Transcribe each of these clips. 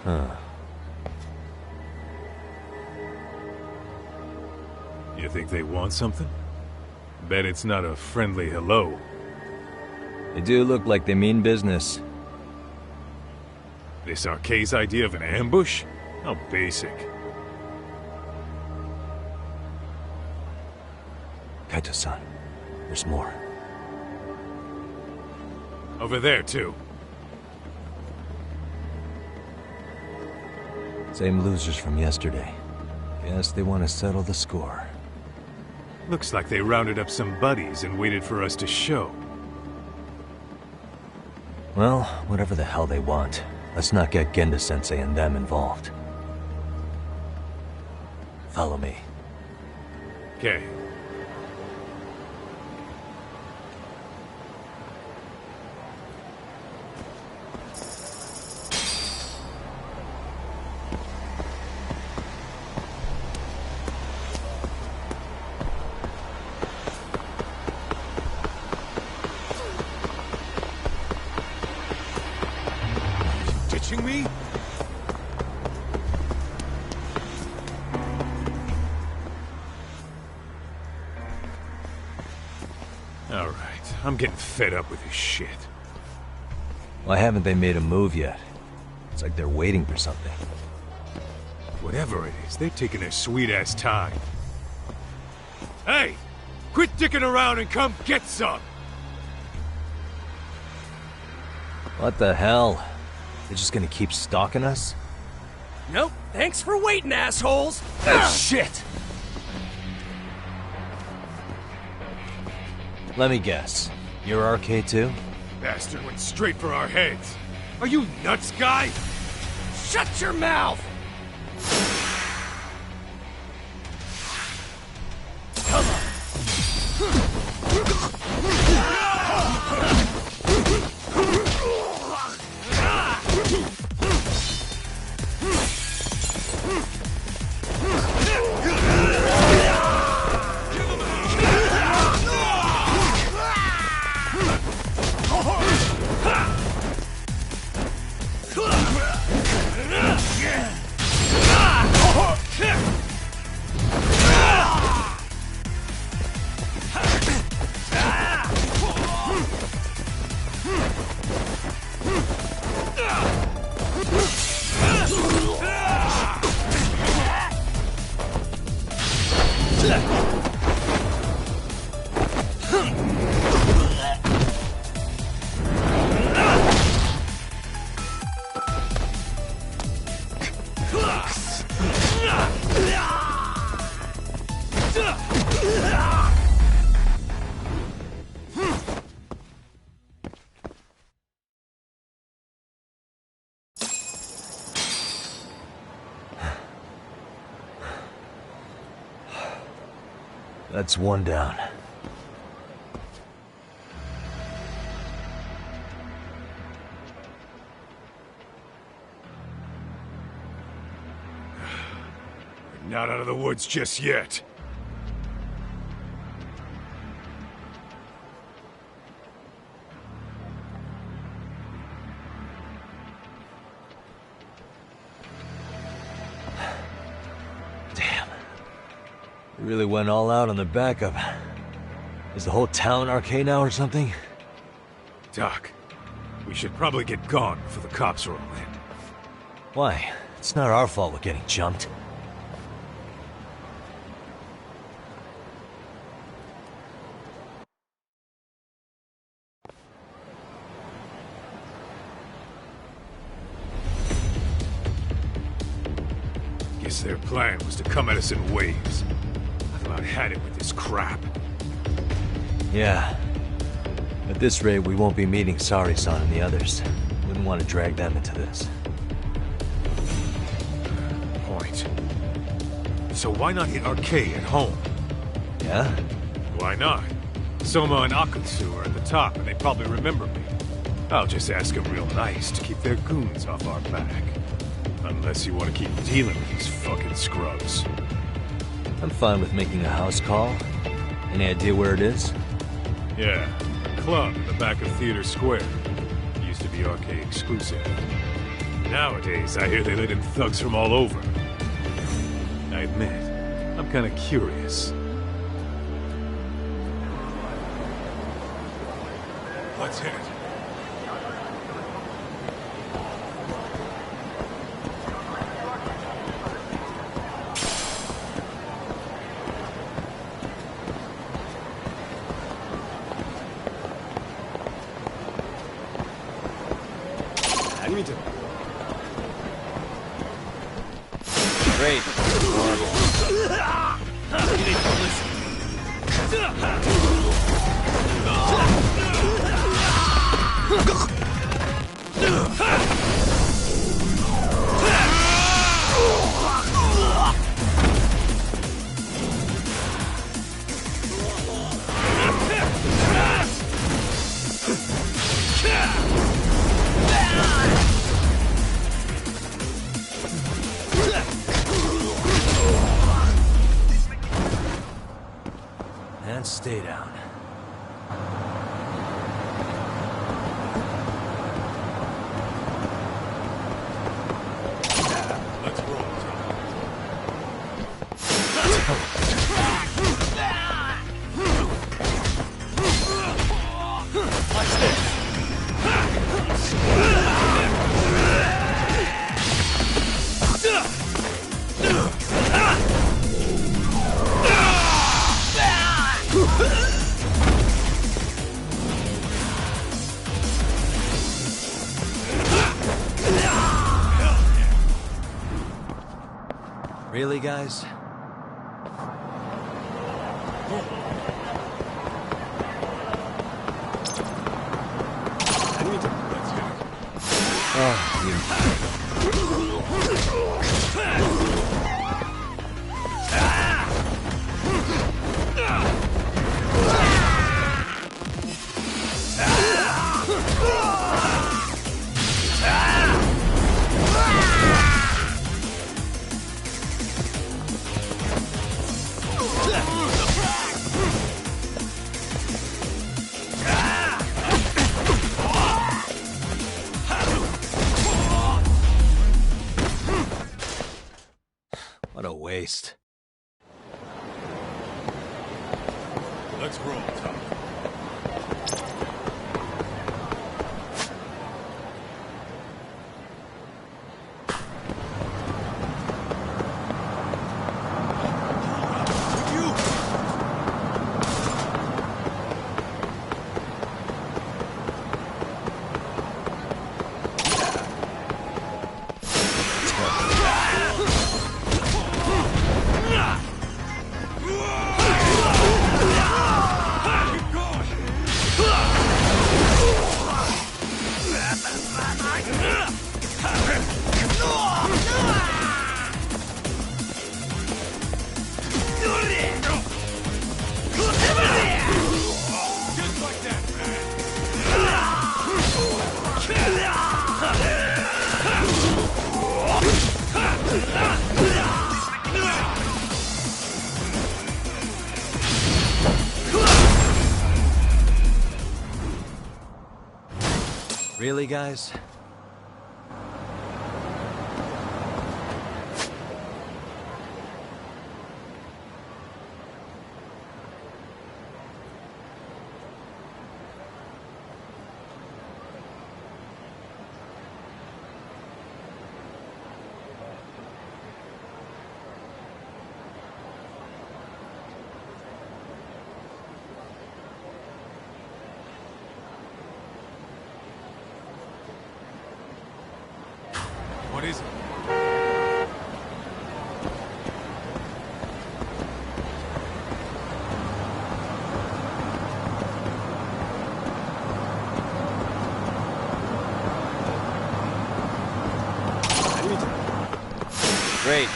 Huh. You think they want something? Bet it's not a friendly hello. They do look like they mean business. This Arcay's idea of an ambush? How basic. Kaito-san, there's more. Over there, too. Same losers from yesterday. Guess they want to settle the score. Looks like they rounded up some buddies and waited for us to show. Well, whatever the hell they want, let's not get Genda-sensei and them involved. Follow me. Okay. Me? All right, I'm getting fed up with this shit. Why haven't they made a move yet? It's like they're waiting for something. Whatever it is, they're taking their sweet-ass time. Hey! Quit dicking around and come get some! What the hell? They're just gonna keep stalking us? Nope. Thanks for waiting, assholes! Oh, shit! Let me guess. You're Arcay too? Bastard went straight for our heads. Are you nuts, guy? Shut your mouth! Come on! That's one down. We're not out of the woods just yet. They really went all out on the backup. Is the whole town Arcay now or something? Doc, we should probably get gone before the cops roll in. Why? It's not our fault we're getting jumped. Guess their plan was to come at us in waves. I've about had it with this crap. Yeah. At this rate, we won't be meeting Sari-san and the others. Wouldn't want to drag them into this. Point. So why not hit Arcay at home? Yeah? Why not? Soma and Akutsu are at the top, and they probably remember me. I'll just ask them real nice to keep their goons off our back. Unless you want to keep dealing with these fucking scrubs. I'm fine with making a house call. Any idea where it is? Yeah, a club in the back of Theater Square. Used to be Arcay exclusive. Nowadays, I hear they let in thugs from all over. I admit, I'm kinda curious. Let's hit it. Great. You need to listen. And stay down. Let's roll. Watch this. Really, guys? What a waste. Let's roll, Tom. Just like that, Really, guys? What is it? Great.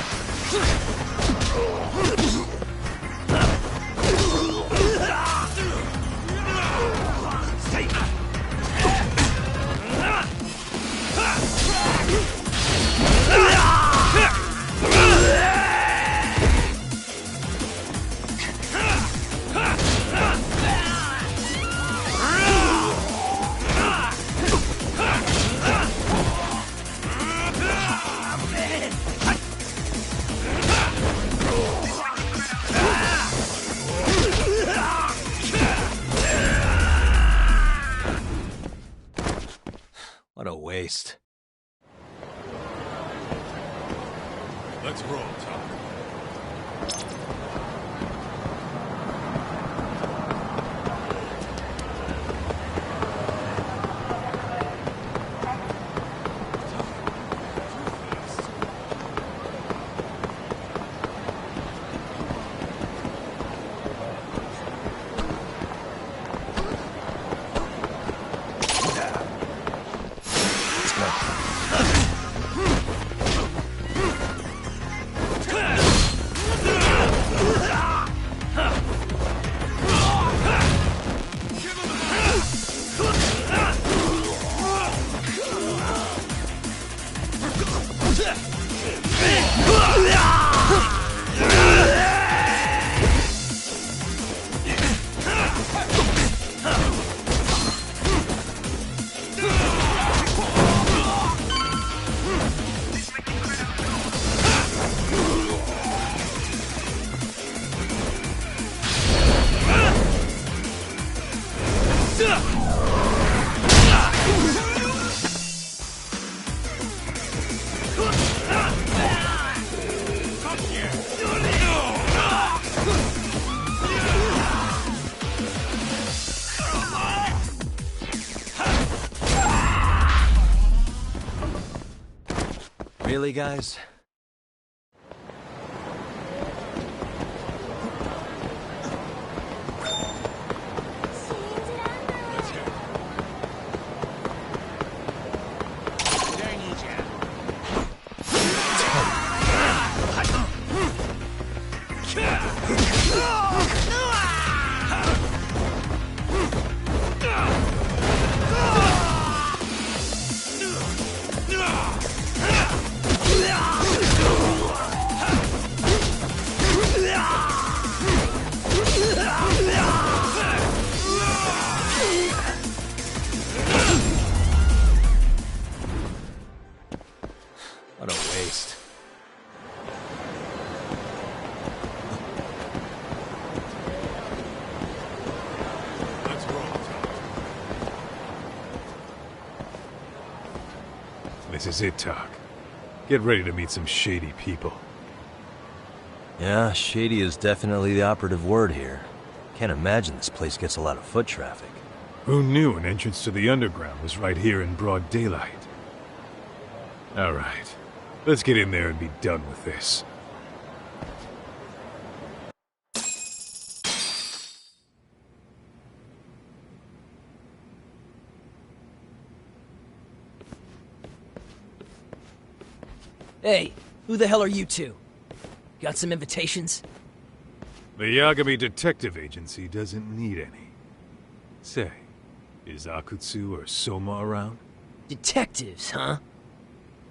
waste. Let's roll, Tom. Really, guys? What a waste. Let's roll, Tom. This is it, Talk. Get ready to meet some shady people. Yeah, shady is definitely the operative word here. Can't imagine this place gets a lot of foot traffic. Who knew an entrance to the underground was right here in broad daylight? All right, let's get in there and be done with this. Hey, who the hell are you two? Got some invitations? The Yagami Detective Agency doesn't need any. Say, is Akutsu or Soma around? Detectives, huh?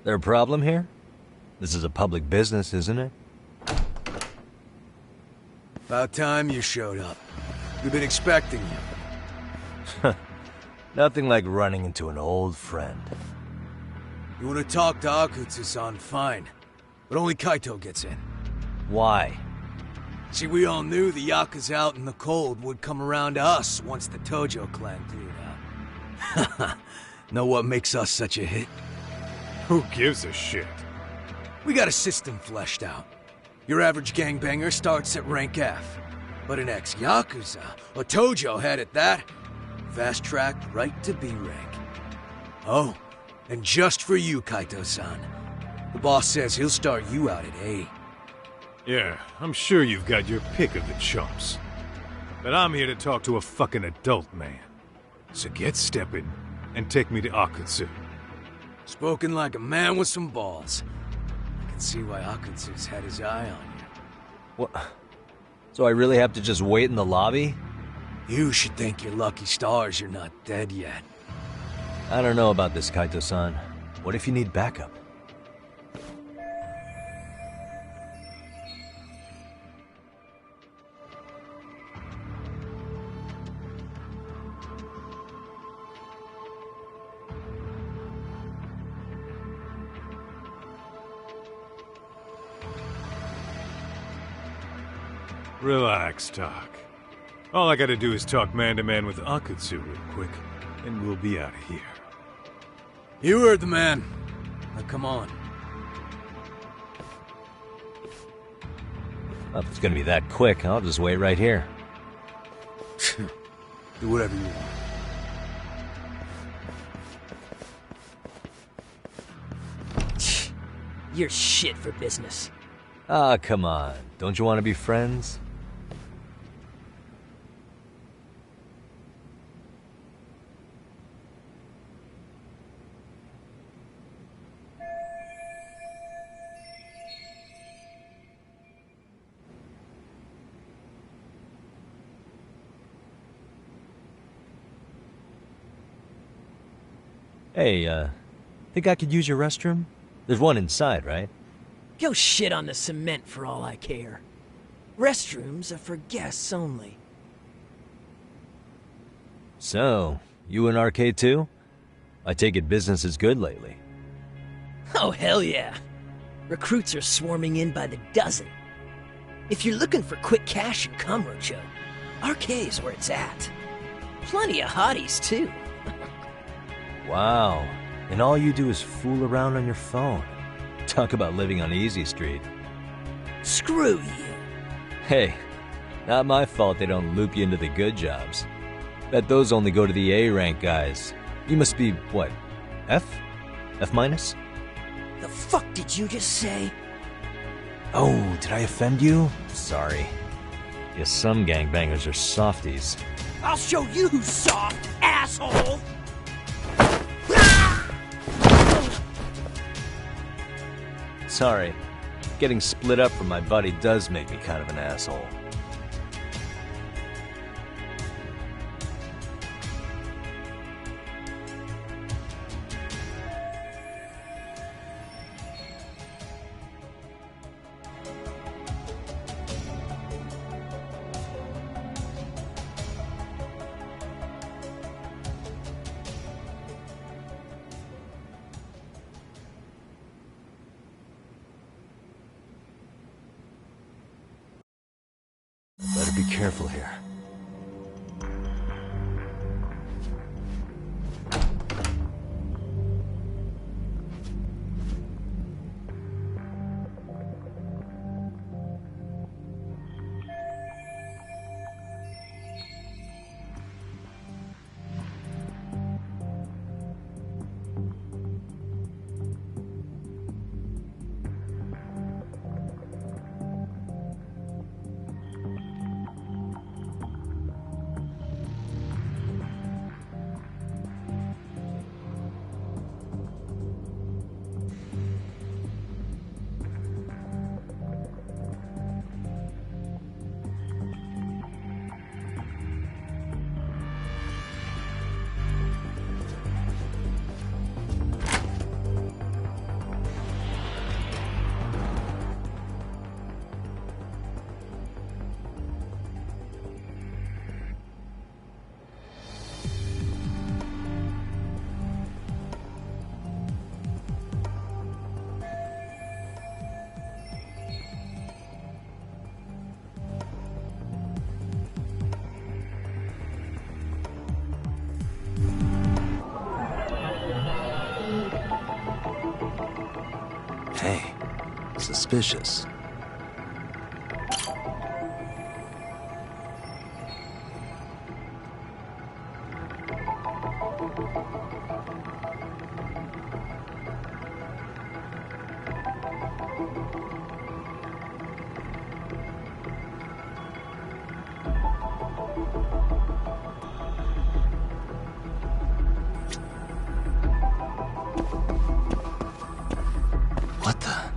There a problem here? This is a public business, isn't it? About time you showed up. We've been expecting you. Nothing like running into an old friend. You want to talk to Akutsu-san, fine. But only Kaito gets in. Why? See, we all knew the Yakuza out in the cold would come around to us once the Tojo clan cleared out. Know what makes us such a hit? Who gives a shit? We got a system fleshed out. Your average gangbanger starts at rank F. But an ex-Yakuza, a Tojo head at that, fast-tracked right to B rank. Oh, and just for you, Kaito-san. The boss says he'll start you out at A. Yeah, I'm sure you've got your pick of the chumps. But I'm here to talk to a fucking adult man. So get stepping and take me to Akutsu. Spoken like a man with some balls. I can see why Akutsu's had his eye on you. What? So I really have to just wait in the lobby? You should thank your lucky stars you're not dead yet. I don't know about this, Kaito-san. What if you need backup? Relax, Doc. All I gotta do is talk man-to-man with Akutsu real quick, and we'll be out of here. You heard the man. Now come on. Well, if it's gonna be that quick, I'll just wait right here. Do whatever you want. You're shit for business. Ah, come on. Don't you want to be friends? Hey, think I could use your restroom? There's one inside, right? Go shit on the cement for all I care. Restrooms are for guests only. So, you in arcade too? I take it business is good lately. Oh, hell yeah. Recruits are swarming in by the dozen. If you're looking for quick cash and Kamurocho, arcade's where it's at. Plenty of hotties, too. Wow. And all you do is fool around on your phone. Talk about living on Easy Street. Screw you. Hey, not my fault they don't loop you into the good jobs. Bet those only go to the A-rank guys. You must be, what, F? F minus? The fuck did you just say? Oh, did I offend you? Sorry. Guess some gangbangers are softies. I'll show you who's soft, asshole! Sorry. Getting split up from my buddy does make me kind of an asshole. Better be careful here. Hey, suspicious. What the?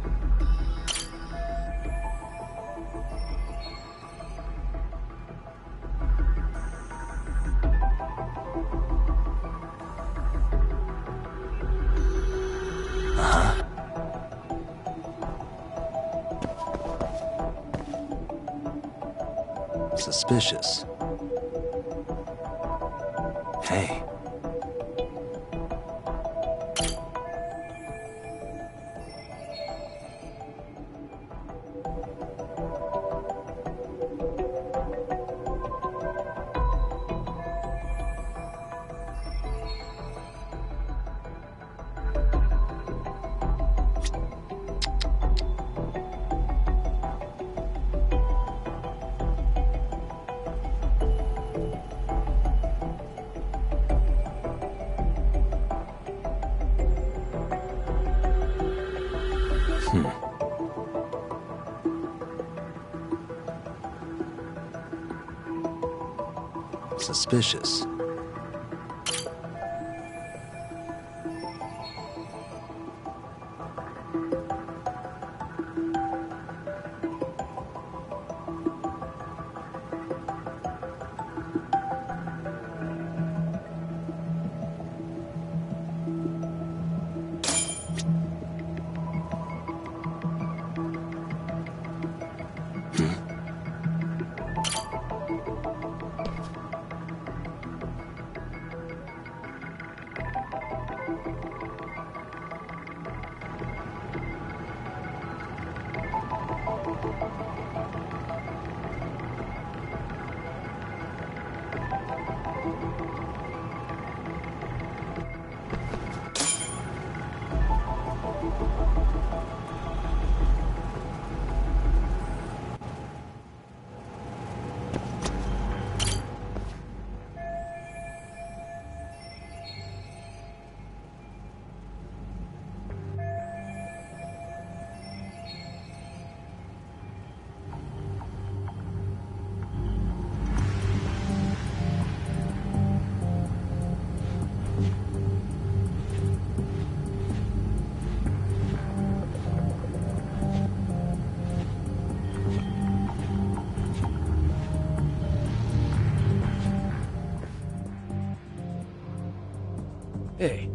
Suspicious. Hey. Suspicious. Hey,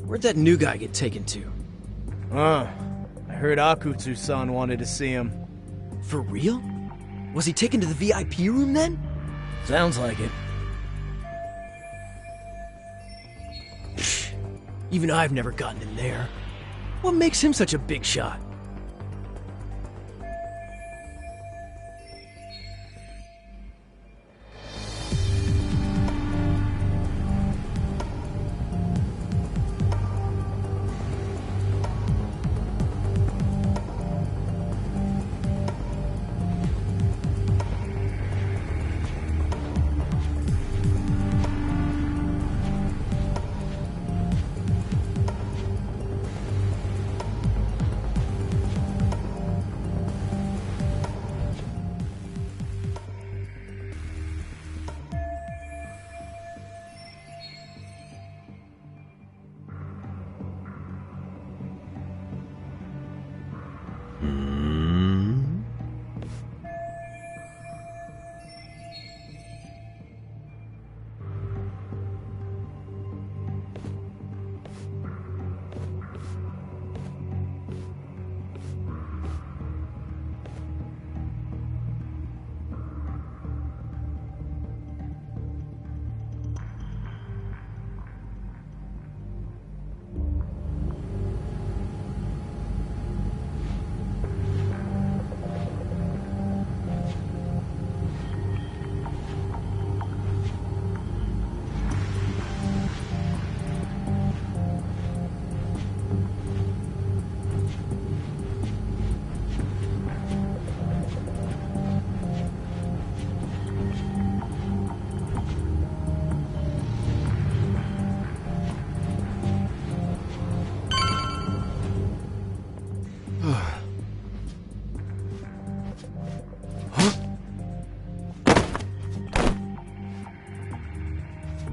where'd that new guy get taken to? I heard Akutsu-san wanted to see him. For real? Was he taken to the VIP room then? Sounds like it. Even I've never gotten in there. What makes him such a big shot?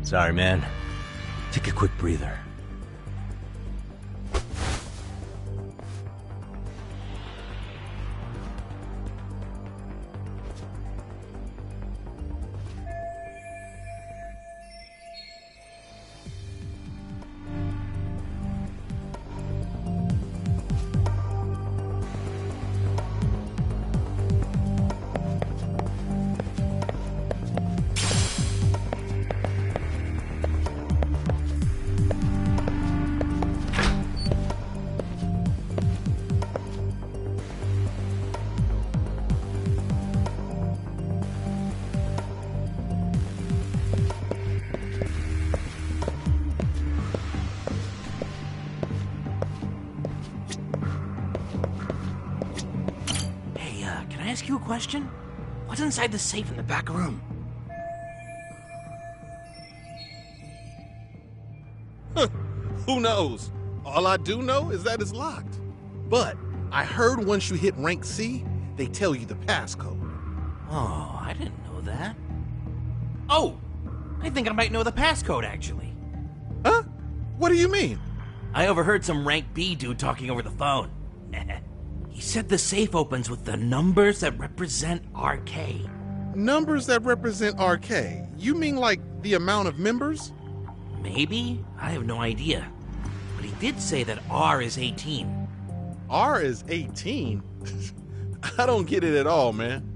Sorry, man. Take a quick breather. Can I ask you a question? What's inside the safe in the back room? Who knows? All I do know is that it's locked. But I heard once you hit rank C, they tell you the passcode. Oh, I didn't know that. Oh, I think I might know the passcode, actually. Huh? What do you mean? I overheard some rank B dude talking over the phone. He said the safe opens with the numbers that represent RK. Numbers that represent RK? You mean like the amount of members? Maybe? I have no idea. But he did say that R is 18. R is 18? I don't get it at all, man.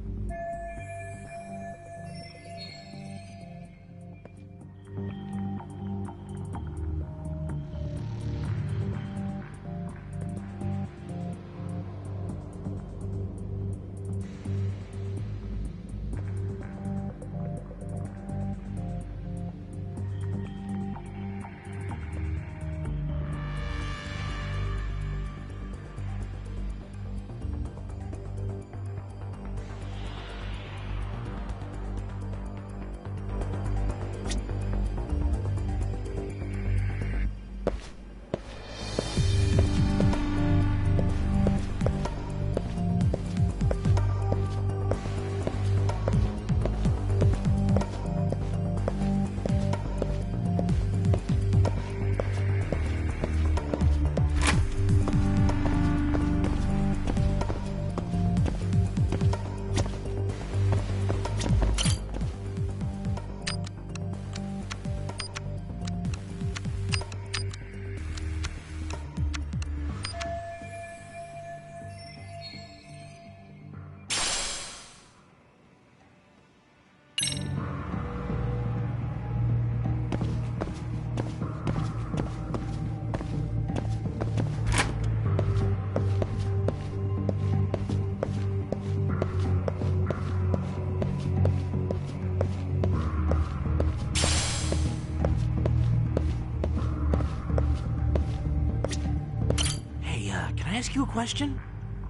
Can I ask you a question?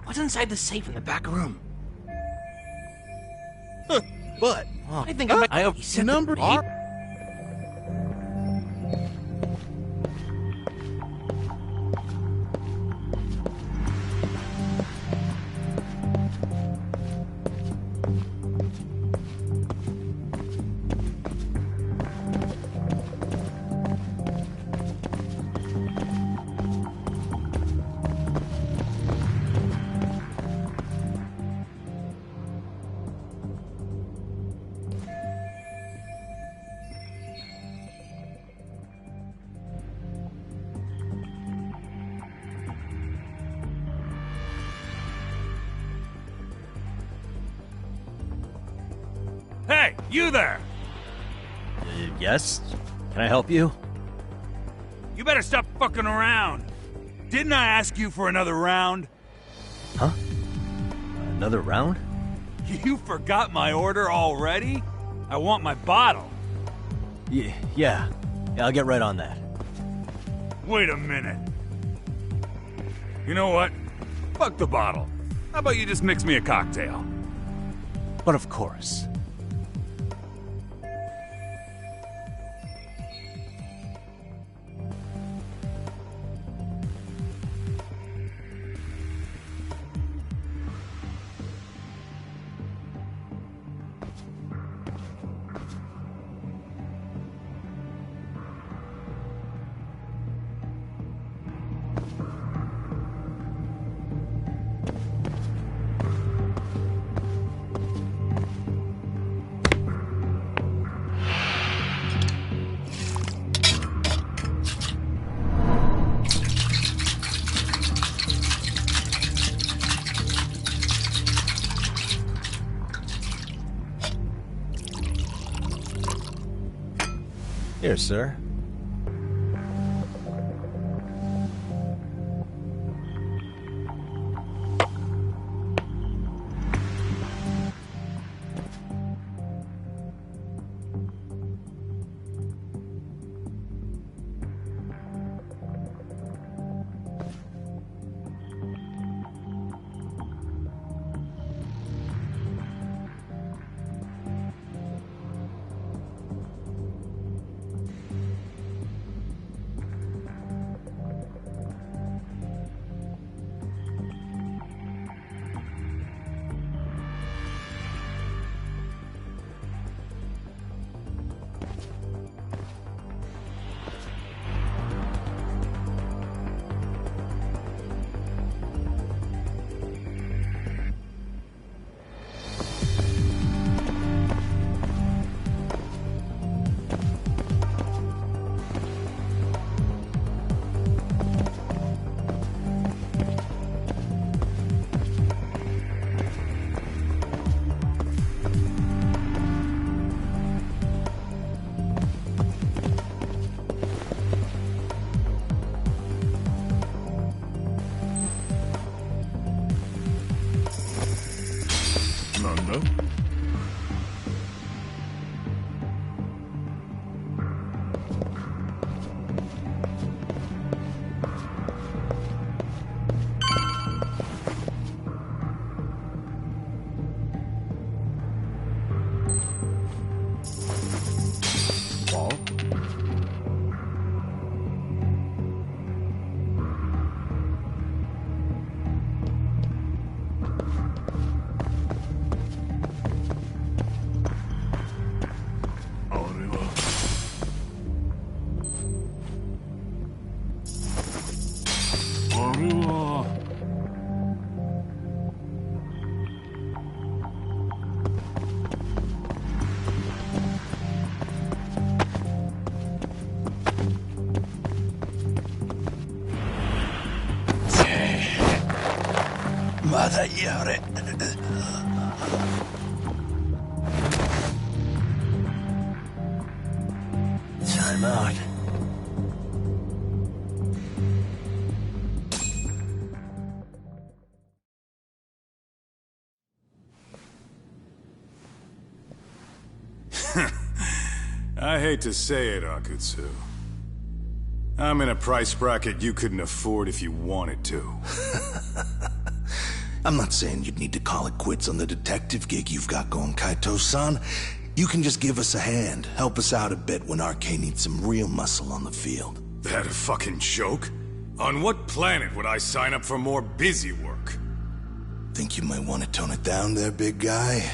What's inside the safe in the back room? But Oh, I think he said number the R. Hey, you there! Yes? Can I help you? You better stop fucking around. Didn't I ask you for another round? Huh? Another round? You forgot my order already? I want my bottle. Yeah, I'll get right on that. Wait a minute. You know what? Fuck the bottle. How about you just mix me a cocktail? But of course. Here, sir. Mother Yore. Time out. I hate to say it, Akutsu. I'm in a price bracket you couldn't afford if you wanted to. I'm not saying you'd need to call it quits on the detective gig you've got going, Kaito-san. You can just give us a hand, help us out a bit when RK needs some real muscle on the field. That a fucking joke? On what planet would I sign up for more busy work? Think you might want to tone it down there, big guy?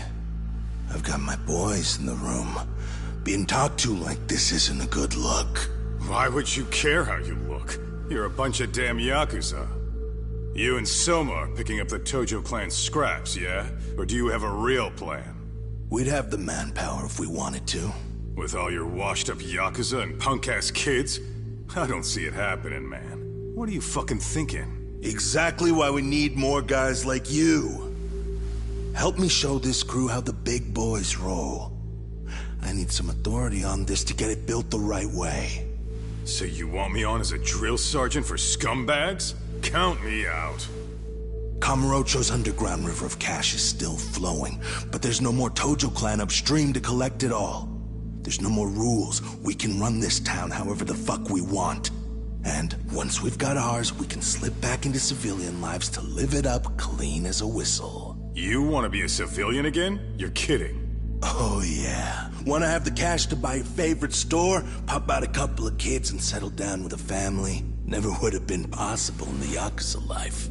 I've got my boys in the room. Being talked to like this isn't a good look. Why would you care how you look? You're a bunch of damn Yakuza. You and Soma are picking up the Tojo clan scraps, yeah? Or do you have a real plan? We'd have the manpower if we wanted to. With all your washed-up Yakuza and punk-ass kids? I don't see it happening, man. What are you fucking thinking? Exactly why we need more guys like you. Help me show this crew how the big boys roll. I need some authority on this to get it built the right way. So you want me on as a drill sergeant for scumbags? Count me out. Kamurocho's underground river of cash is still flowing, but there's no more Tojo clan upstream to collect it all. There's no more rules. We can run this town however the fuck we want. And once we've got ours, we can slip back into civilian lives to live it up clean as a whistle. You want to be a civilian again? You're kidding. Oh yeah. Want to have the cash to buy your favorite store, pop out a couple of kids and settle down with a family? Never would have been possible in the Yakuza life.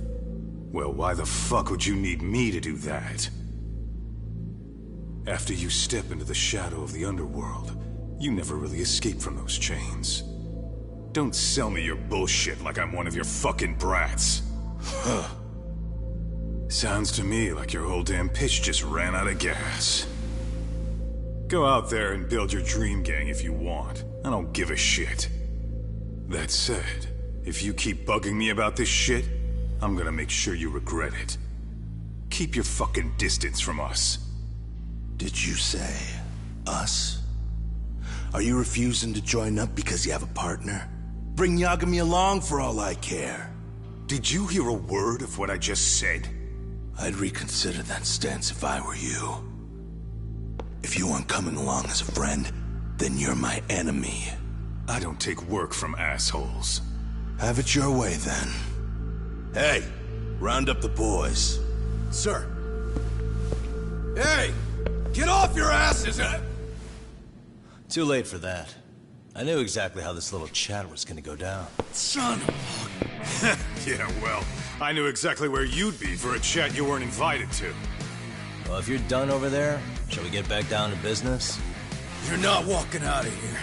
Well, why the fuck would you need me to do that? After you step into the shadow of the underworld, you never really escape from those chains. Don't sell me your bullshit like I'm one of your fucking brats. Huh. Sounds to me like your whole damn pitch just ran out of gas. Go out there and build your dream gang if you want. I don't give a shit. That said, if you keep bugging me about this shit, I'm gonna make sure you regret it. Keep your fucking distance from us. Did you say us? Are you refusing to join up because you have a partner? Bring Yagami along for all I care. Did you hear a word of what I just said? I'd reconsider that stance if I were you. If you aren't coming along as a friend, then you're my enemy. I don't take work from assholes. Have it your way, then. Hey, round up the boys. Sir. Hey! Get off your asses! Too late for that. I knew exactly how this little chat was gonna go down. Son of Yeah, well, I knew exactly where you'd be for a chat you weren't invited to. Well, if you're done over there, shall we get back down to business? You're not walking out of here.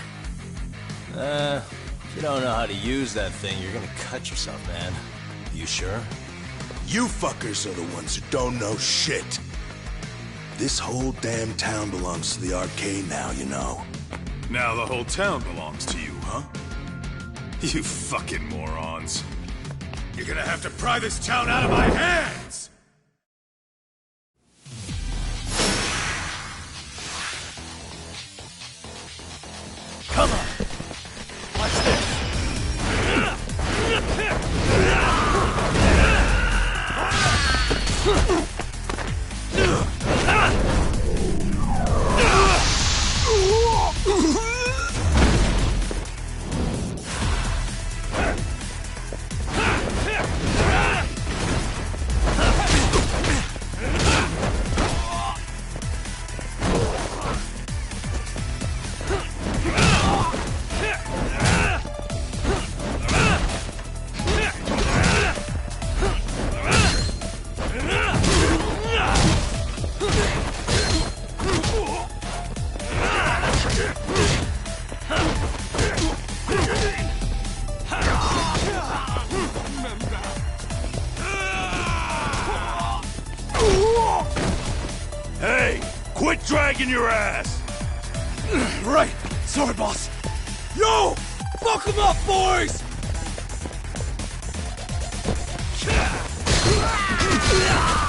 If you don't know how to use that thing, you're gonna cut yourself, man. You sure? You fuckers are the ones who don't know shit. This whole damn town belongs to the arcade now, you know. Now the whole town belongs to you, huh? You fucking morons. You're gonna have to pry this town out of my hands! Come on! Watch this! Hey, quit dragging your ass! Right! Sorry, boss! Yo! Fuck them up, boys! Ah!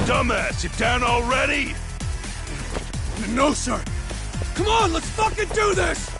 Dumbass, you down already? No, sir. Come on, let's fucking do this!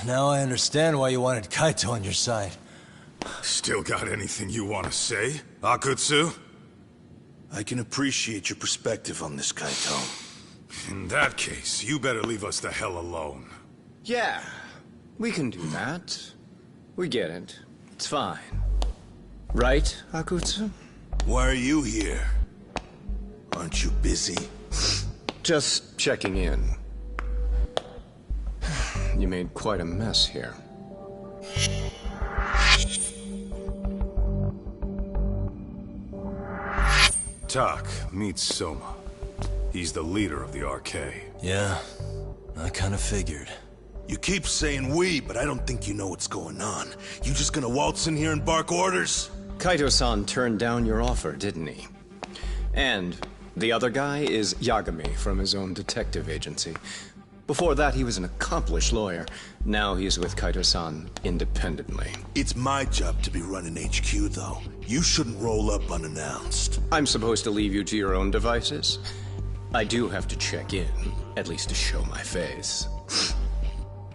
Now I understand why you wanted Kaito on your side. Still got anything you want to say, Akutsu? I can appreciate your perspective on this, Kaito. In that case, you better leave us the hell alone. Yeah, we can do that. We get it. It's fine. Right, Akutsu? Why are you here? Aren't you busy? Just checking in. You made quite a mess here. Tak, meet Soma. He's the leader of the RK. Yeah, I kinda figured. You keep saying we, but I don't think you know what's going on. You just gonna waltz in here and bark orders? Kaito-san turned down your offer, didn't he? And the other guy is Yagami from his own detective agency. Before that, he was an accomplished lawyer. Now he's with Kaito-san independently. It's my job to be running HQ, though. You shouldn't roll up unannounced. I'm supposed to leave you to your own devices? I do have to check in, at least to show my face.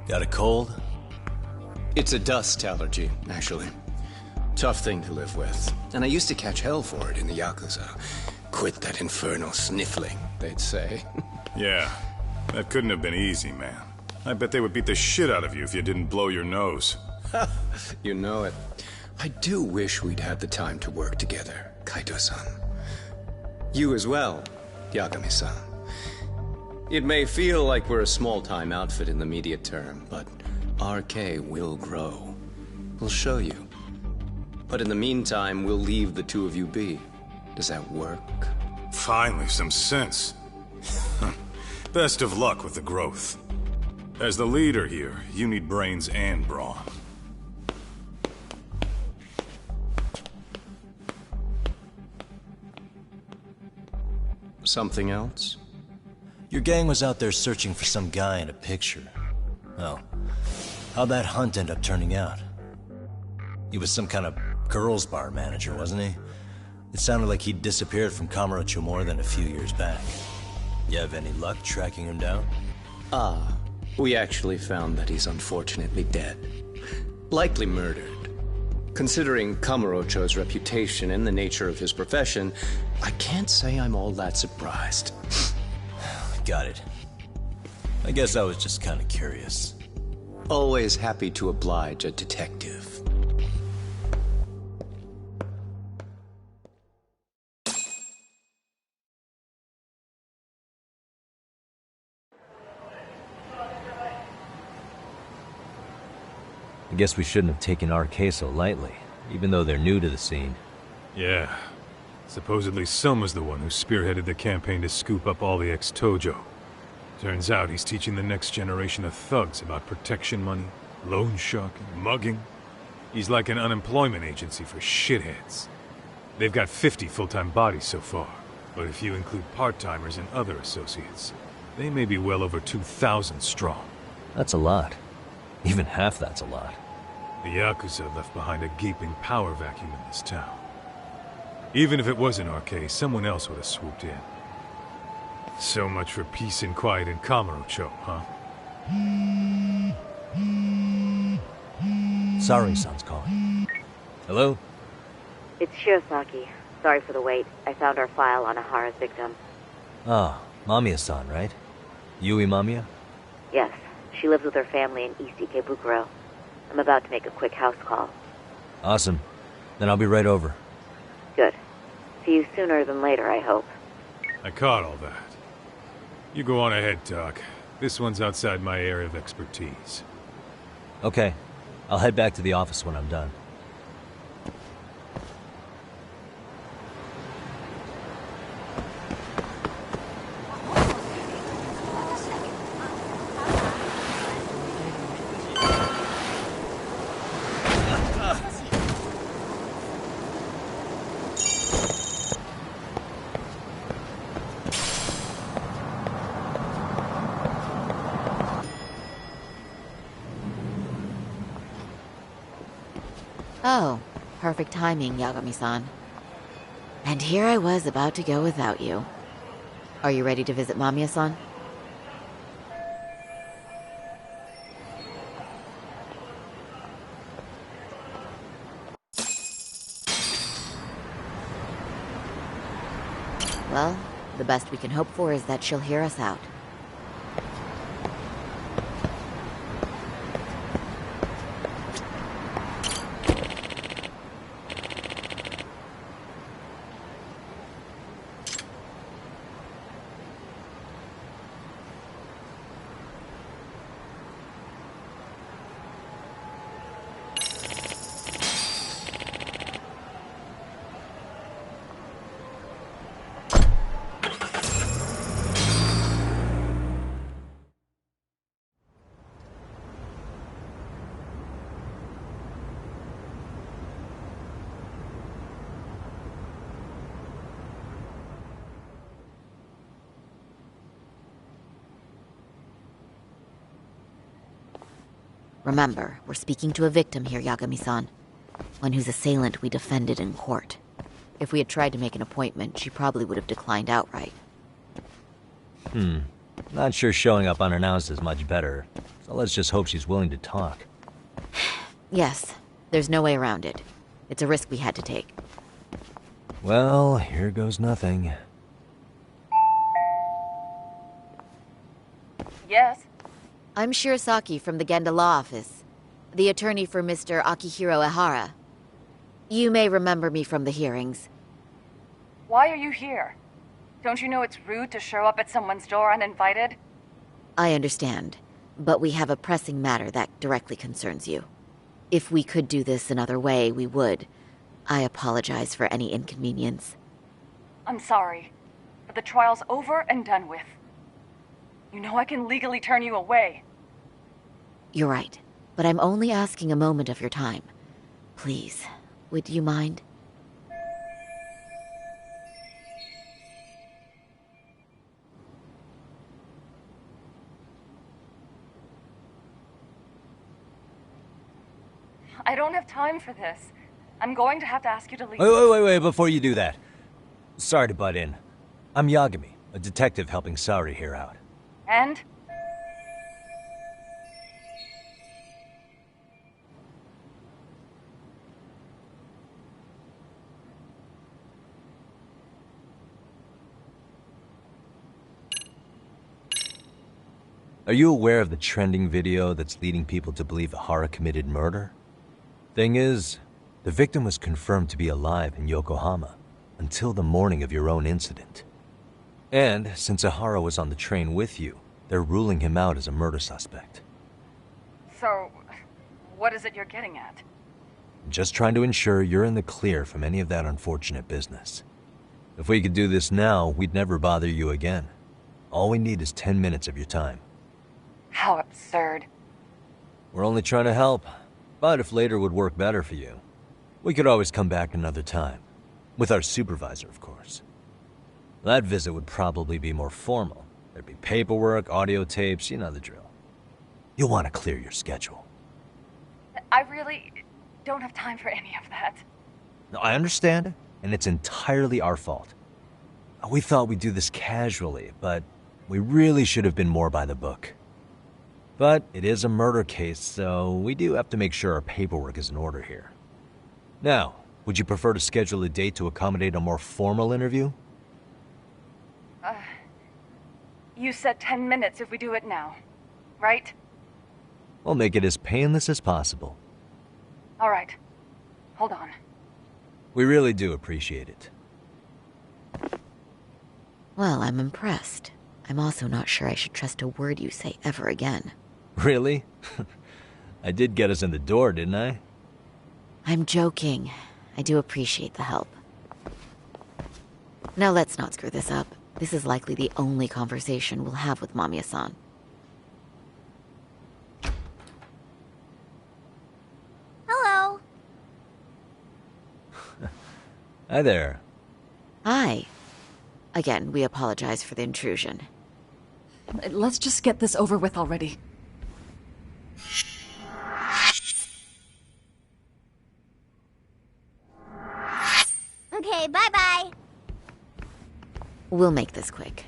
Got a cold? It's a dust allergy, actually. Tough thing to live with. And I used to catch hell for it in the Yakuza. Quit that infernal sniffling, they'd say. Yeah, that couldn't have been easy, man. I bet they would beat the shit out of you if you didn't blow your nose. You know it. I do wish we'd had the time to work together, Kaito-san. You as well, Yagami-san. It may feel like we're a small-time outfit in the immediate term, but RK will grow. We'll show you. But in the meantime, we'll leave the two of you be. Does that work? Finally, some sense. Best of luck with the growth. As the leader here, you need brains and brawn. Something else? Your gang was out there searching for some guy in a picture. Oh, how'd that hunt end up turning out? He was some kind of girls' bar manager, wasn't he? It sounded like he'd disappeared from Kamurocho more than a few years back. You have any luck tracking him down? We actually found that he's unfortunately dead. Likely murdered. Considering Kamurocho's reputation and the nature of his profession, I can't say I'm all that surprised. Got it. I guess I was just kind of curious. Always happy to oblige a detective. I guess we shouldn't have taken RK so lightly, even though they're new to the scene. Yeah. Supposedly Soma's the one who spearheaded the campaign to scoop up all the ex-Tojo. Turns out he's teaching the next generation of thugs about protection money, loan sharking, mugging. He's like an unemployment agency for shitheads. They've got 50 full-time bodies so far, but if you include part-timers and other associates, they may be well over 2,000 strong. That's a lot. Even half that's a lot. The Yakuza left behind a gaping power vacuum in this town. Even if it wasn't RK, someone else would have swooped in. So much for peace and quiet in Kamurocho, huh? Sorry, son's calling. Hello? It's Shiosaki. Sorry for the wait. I found our file on Ahara's victim. Ah, Mamiya-san, right? Yui Mamiya? Yes, she lives with her family in East Ikebukuro. I'm about to make a quick house call. Awesome. Then I'll be right over. Good. See you sooner than later, I hope. I caught all that. You go on ahead, Doc. This one's outside my area of expertise. Okay. I'll head back to the office when I'm done. Oh, perfect timing, Yagami-san. And here I was about to go without you. Are you ready to visit Mamiya-san? Well, the best we can hope for is that she'll hear us out. Remember, we're speaking to a victim here, Yagami-san. One whose assailant we defended in court. If we had tried to make an appointment, she probably would have declined outright. Not sure showing up unannounced is much better, so let's just hope she's willing to talk. Yes, there's no way around it. It's a risk we had to take. Well, here goes nothing. Yes? I'm Shirasaki from the Genda Law Office, the attorney for Mr. Akihiro Ehara. You may remember me from the hearings. Why are you here? Don't you know it's rude to show up at someone's door uninvited? I understand, but we have a pressing matter that directly concerns you. If we could do this another way, we would. I apologize for any inconvenience. I'm sorry, but the trial's over and done with. You know I can legally turn you away. You're right, but I'm only asking a moment of your time. Please, would you mind? I don't have time for this. I'm going to have to ask you to leave. Wait, before you do that. Sorry to butt in. I'm Yagami, a detective helping Sari here out. And? Are you aware of the trending video that's leading people to believe Ehara committed murder? Thing is, the victim was confirmed to be alive in Yokohama until the morning of your own incident. And since Ehara was on the train with you, they're ruling him out as a murder suspect. So, what is it you're getting at? I'm just trying to ensure you're in the clear from any of that unfortunate business. If we could do this now, we'd never bother you again. All we need is 10 minutes of your time. How absurd. We're only trying to help, but if later would work better for you, we could always come back another time. With our supervisor, of course. That visit would probably be more formal. There'd be paperwork, audio tapes, you know the drill. You'll want to clear your schedule. I really don't have time for any of that. No, I understand, and it's entirely our fault. We thought we'd do this casually, but we really should have been more by the book. But it is a murder case, so we do have to make sure our paperwork is in order here. Now, would you prefer to schedule a date to accommodate a more formal interview? You said 10 minutes if we do it now, right? We'll make it as painless as possible. All right. Hold on. We really do appreciate it. Well, I'm impressed. I'm also not sure I should trust a word you say ever again. Really? I did get us in the door, didn't I? I'm joking. I do appreciate the help. Now let's not screw this up. This is likely the only conversation we'll have with Mamiya-san. Hello. Hi there. Hi. Again, we apologize for the intrusion. Let's just get this over with already. Okay, bye-bye. We'll make this quick.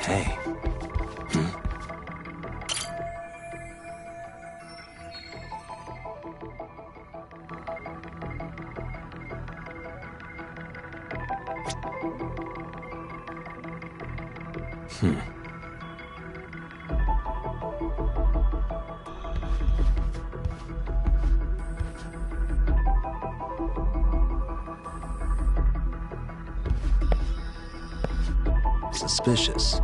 Hey. Suspicious.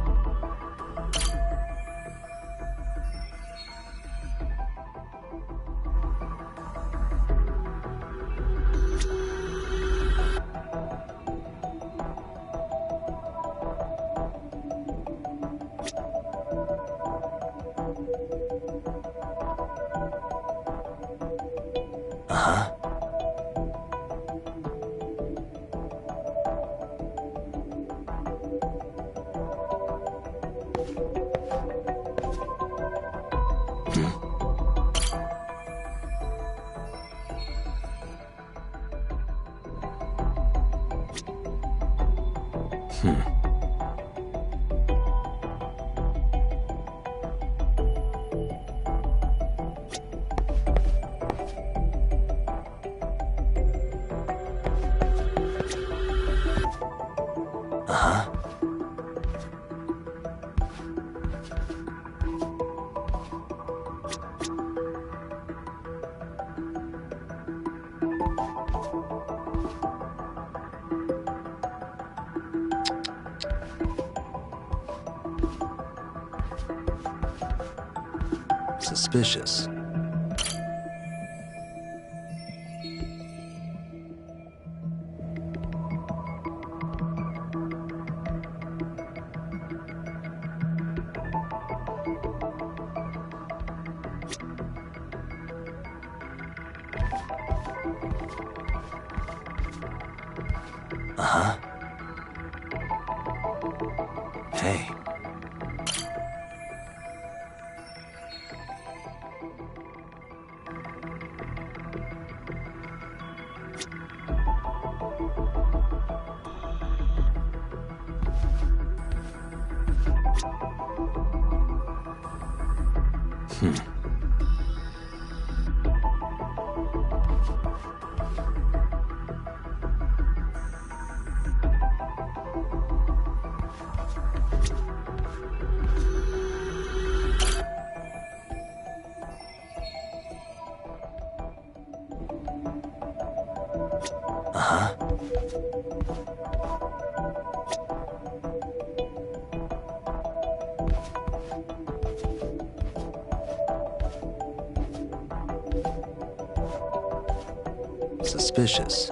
Suspicious. Uh-huh. Hey. Uh-huh. Suspicious.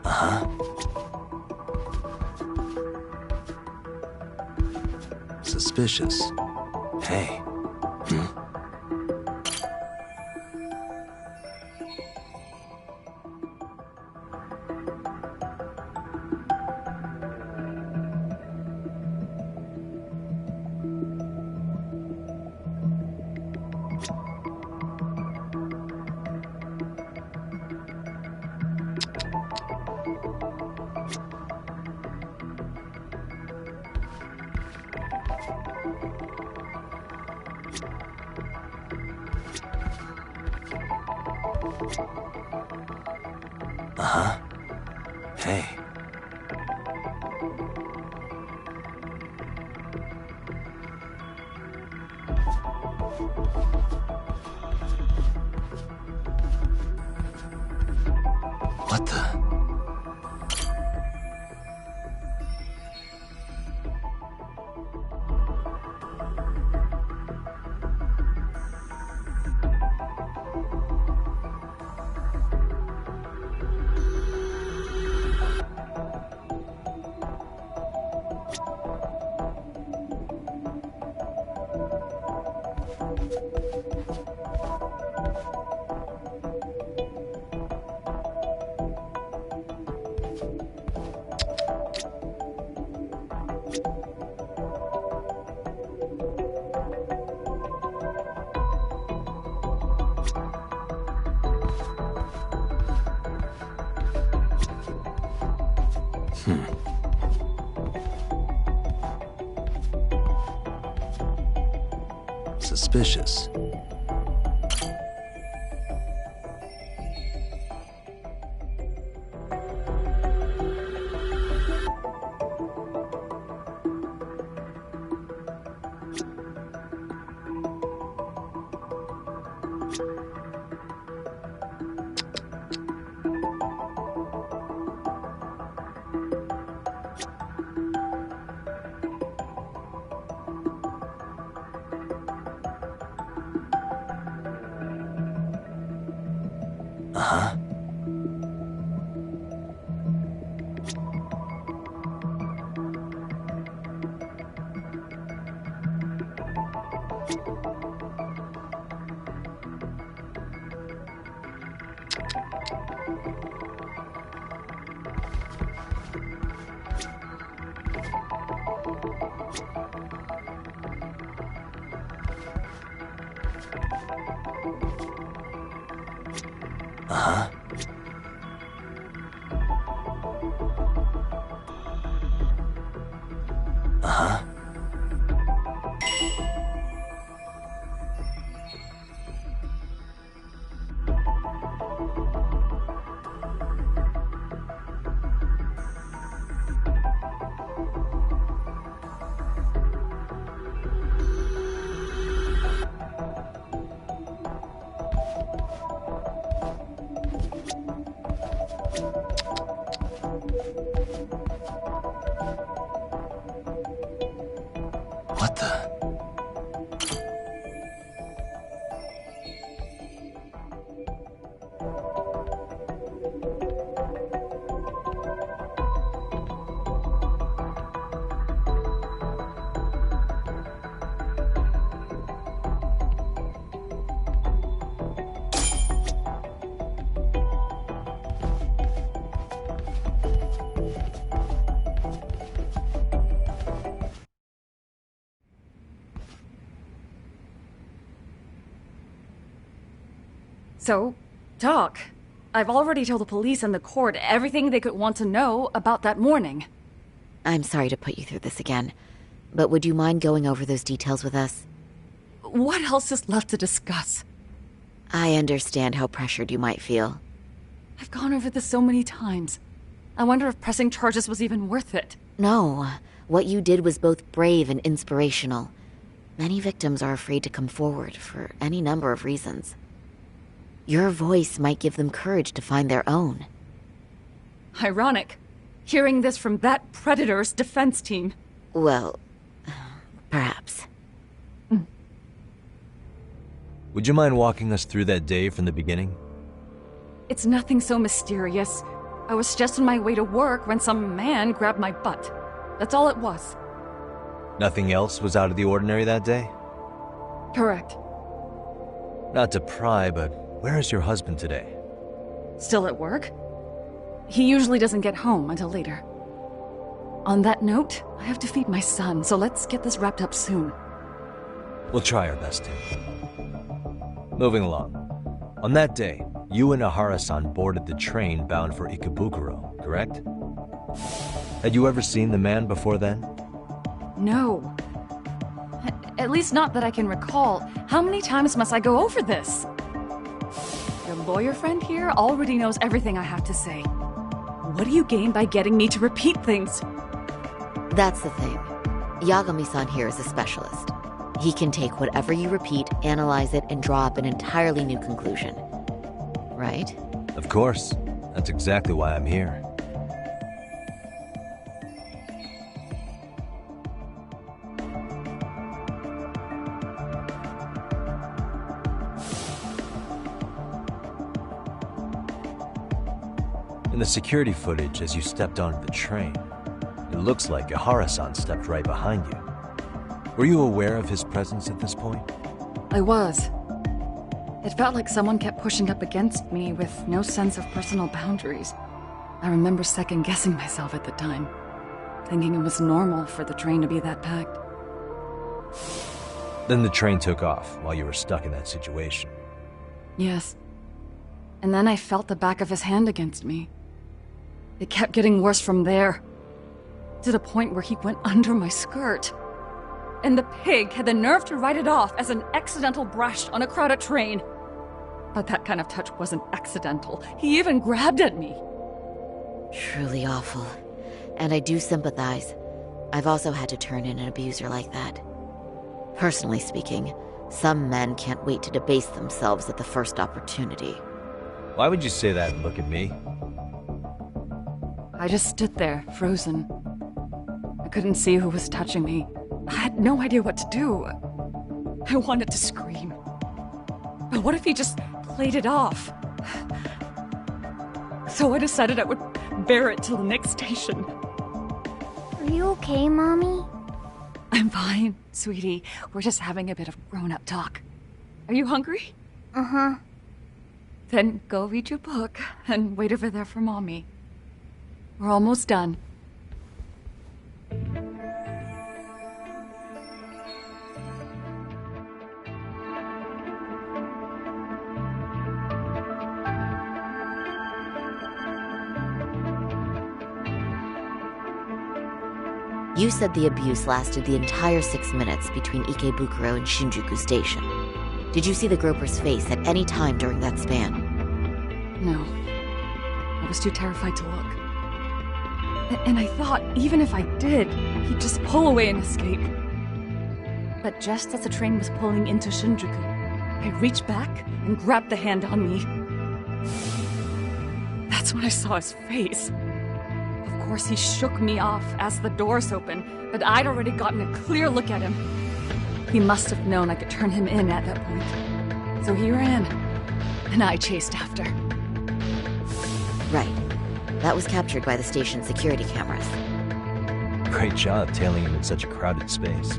Uh-huh. Suspicious. Hey. Uh-huh. Hey. What the? Suspicious. Uh-huh. Uh-huh. Uh-huh. So, Doc, I've already told the police and the court everything they could want to know about that morning. I'm sorry to put you through this again, but would you mind going over those details with us? What else is left to discuss? I understand how pressured you might feel. I've gone over this so many times. I wonder if pressing charges was even worth it. No. What you did was both brave and inspirational. Many victims are afraid to come forward for any number of reasons. Your voice might give them courage to find their own. Ironic. Hearing this from that predator's defense team. Well, perhaps. Would you mind walking us through that day from the beginning? It's nothing so mysterious. I was just on my way to work when some man grabbed my butt. That's all it was. Nothing else was out of the ordinary that day? Correct. Not to pry, but where is your husband today? Still at work? He usually doesn't get home until later. On that note, I have to feed my son, so let's get this wrapped up soon. We'll try our best to. Moving along. On that day, you and Ahara-san boarded the train bound for Ikebukuro, correct? Had you ever seen the man before then? No. At least not that I can recall. How many times must I go over this? Your lawyer friend here already knows everything I have to say. What do you gain by getting me to repeat things? That's the thing. Yagami-san here is a specialist. He can take whatever you repeat, analyze it, and draw up an entirely new conclusion. Right? Of course. That's exactly why I'm here. In the security footage as you stepped onto the train, it looks like Ahara-san stepped right behind you. Were you aware of his presence at this point? I was. It felt like someone kept pushing up against me with no sense of personal boundaries. I remember second-guessing myself at the time, thinking it was normal for the train to be that packed. Then the train took off while you were stuck in that situation. Yes. And then I felt the back of his hand against me. It kept getting worse from there, to the point where he went under my skirt. And the pig had the nerve to write it off as an accidental brush on a crowded train. But that kind of touch wasn't accidental. He even grabbed at me. Truly awful. And I do sympathize. I've also had to turn in an abuser like that. Personally speaking, some men can't wait to debase themselves at the first opportunity. Why would you say that and look at me? I just stood there, frozen. I couldn't see who was touching me. I had no idea what to do. I wanted to scream. But what if he just played it off? So I decided I would bear it till the next station. Are you okay, Mommy? I'm fine, sweetie. We're just having a bit of grown-up talk. Are you hungry? Uh-huh. Then go read your book and wait over there for Mommy. We're almost done. You said the abuse lasted the entire 6 minutes between Ikebukuro and Shinjuku Station. Did you see the groper's face at any time during that span? No. I was too terrified to look. And I thought, even if I did, he'd just pull away and escape. But just as the train was pulling into Shinjuku, I reached back and grabbed the hand on me. That's when I saw his face. Of course, he shook me off as the doors opened, but I'd already gotten a clear look at him. He must have known I could turn him in at that point. So he ran, and I chased after. Right. That was captured by the station's security cameras. Great job tailing him in such a crowded space.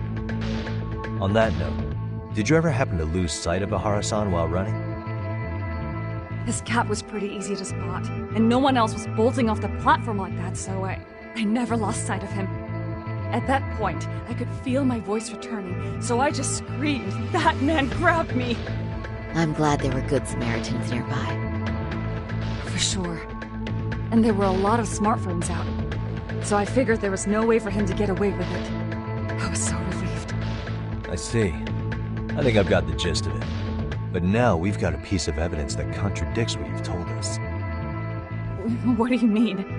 On that note, did you ever happen to lose sight of Ahara-san while running? His cap was pretty easy to spot, and no one else was bolting off the platform like that, so I never lost sight of him. At that point, I could feel my voice returning, so I just screamed, "That man grabbed me!" I'm glad there were good Samaritans nearby. For sure. And there were a lot of smartphones out. So I figured there was no way for him to get away with it. I was so relieved. I see. I think I've got the gist of it. But now we've got a piece of evidence that contradicts what you've told us. What do you mean?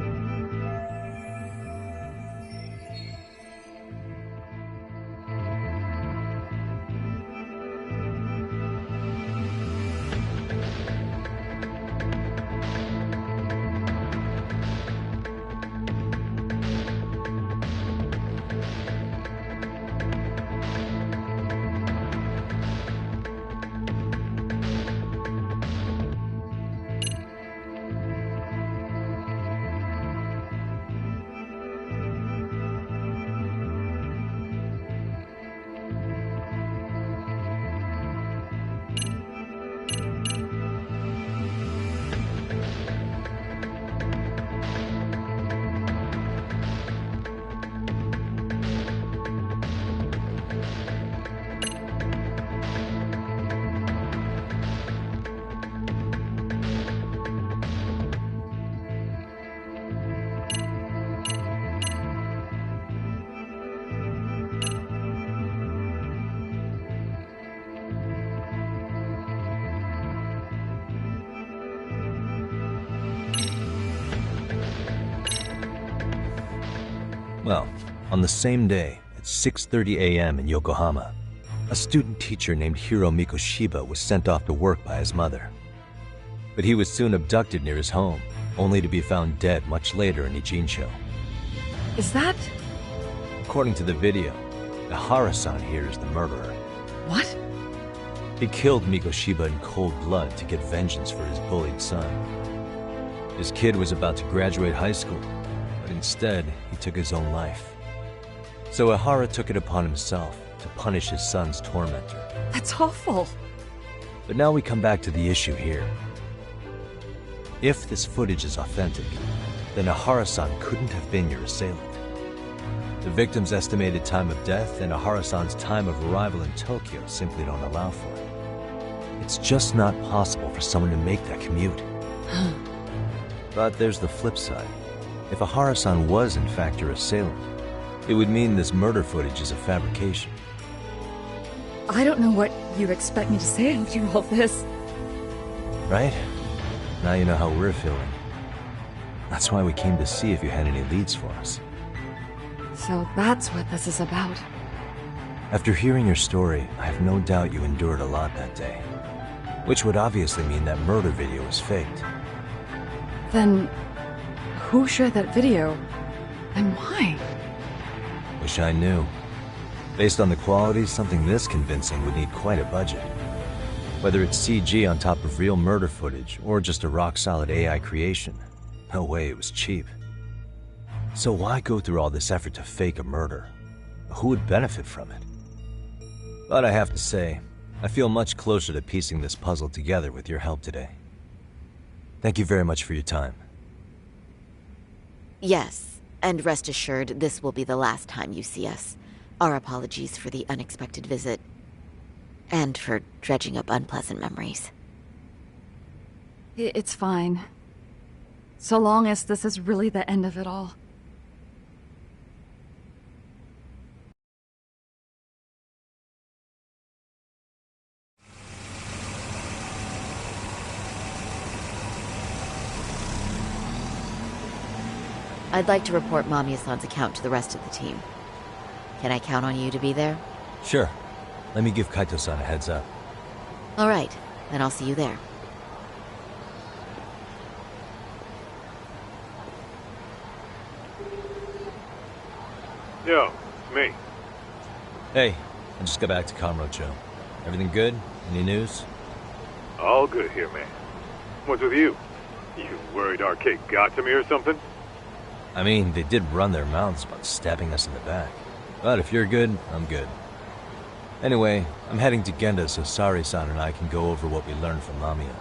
Well, on the same day, at 6:30 a.m. in Yokohama, a student teacher named Hiro Mikoshiba was sent off to work by his mother. But he was soon abducted near his home, only to be found dead much later in Ijincho. Is that... According to the video, Ihara-san here is the murderer. What? He killed Mikoshiba in cold blood to get vengeance for his bullied son. His kid was about to graduate high school, but instead, he took his own life. So Ihara took it upon himself to punish his son's tormentor. That's awful. But now we come back to the issue here. If this footage is authentic, then Ihara-san couldn't have been your assailant. The victim's estimated time of death and Ihara-san's time of arrival in Tokyo simply don't allow for it. It's just not possible for someone to make that commute. But there's the flip side. If Ihara-san was in fact your assailant, it would mean this murder footage is a fabrication. I don't know what you expect me to say after all this. Right? Now you know how we're feeling. That's why we came to see if you had any leads for us. So that's what this is about. After hearing your story, I have no doubt you endured a lot that day. Which would obviously mean that murder video was faked. Then, who shared that video? And why? Wish I knew. Based on the quality, something this convincing would need quite a budget. Whether it's CG on top of real murder footage, or just a rock-solid AI creation, no way it was cheap. So why go through all this effort to fake a murder? Who would benefit from it? But I have to say, I feel much closer to piecing this puzzle together with your help today. Thank you very much for your time. Yes, and rest assured this will be the last time you see us. Our apologies for the unexpected visit. And for dredging up unpleasant memories. It's fine. So long as this is really the end of it all. I'd like to report Mamiya-san's account to the rest of the team. Can I count on you to be there? Sure. Let me give Kaito-san a heads up. All right, then I'll see you there. Yo, it's me. Hey, I just got back to Kamurocho. Everything good? Any news? All good here, man. What's with you? You worried Arcade got to me or something? I mean, they did run their mouths about stabbing us in the back. But if you're good, I'm good. Anyway, I'm heading to Genda so Sari-san and I can go over what we learned from Mamiya.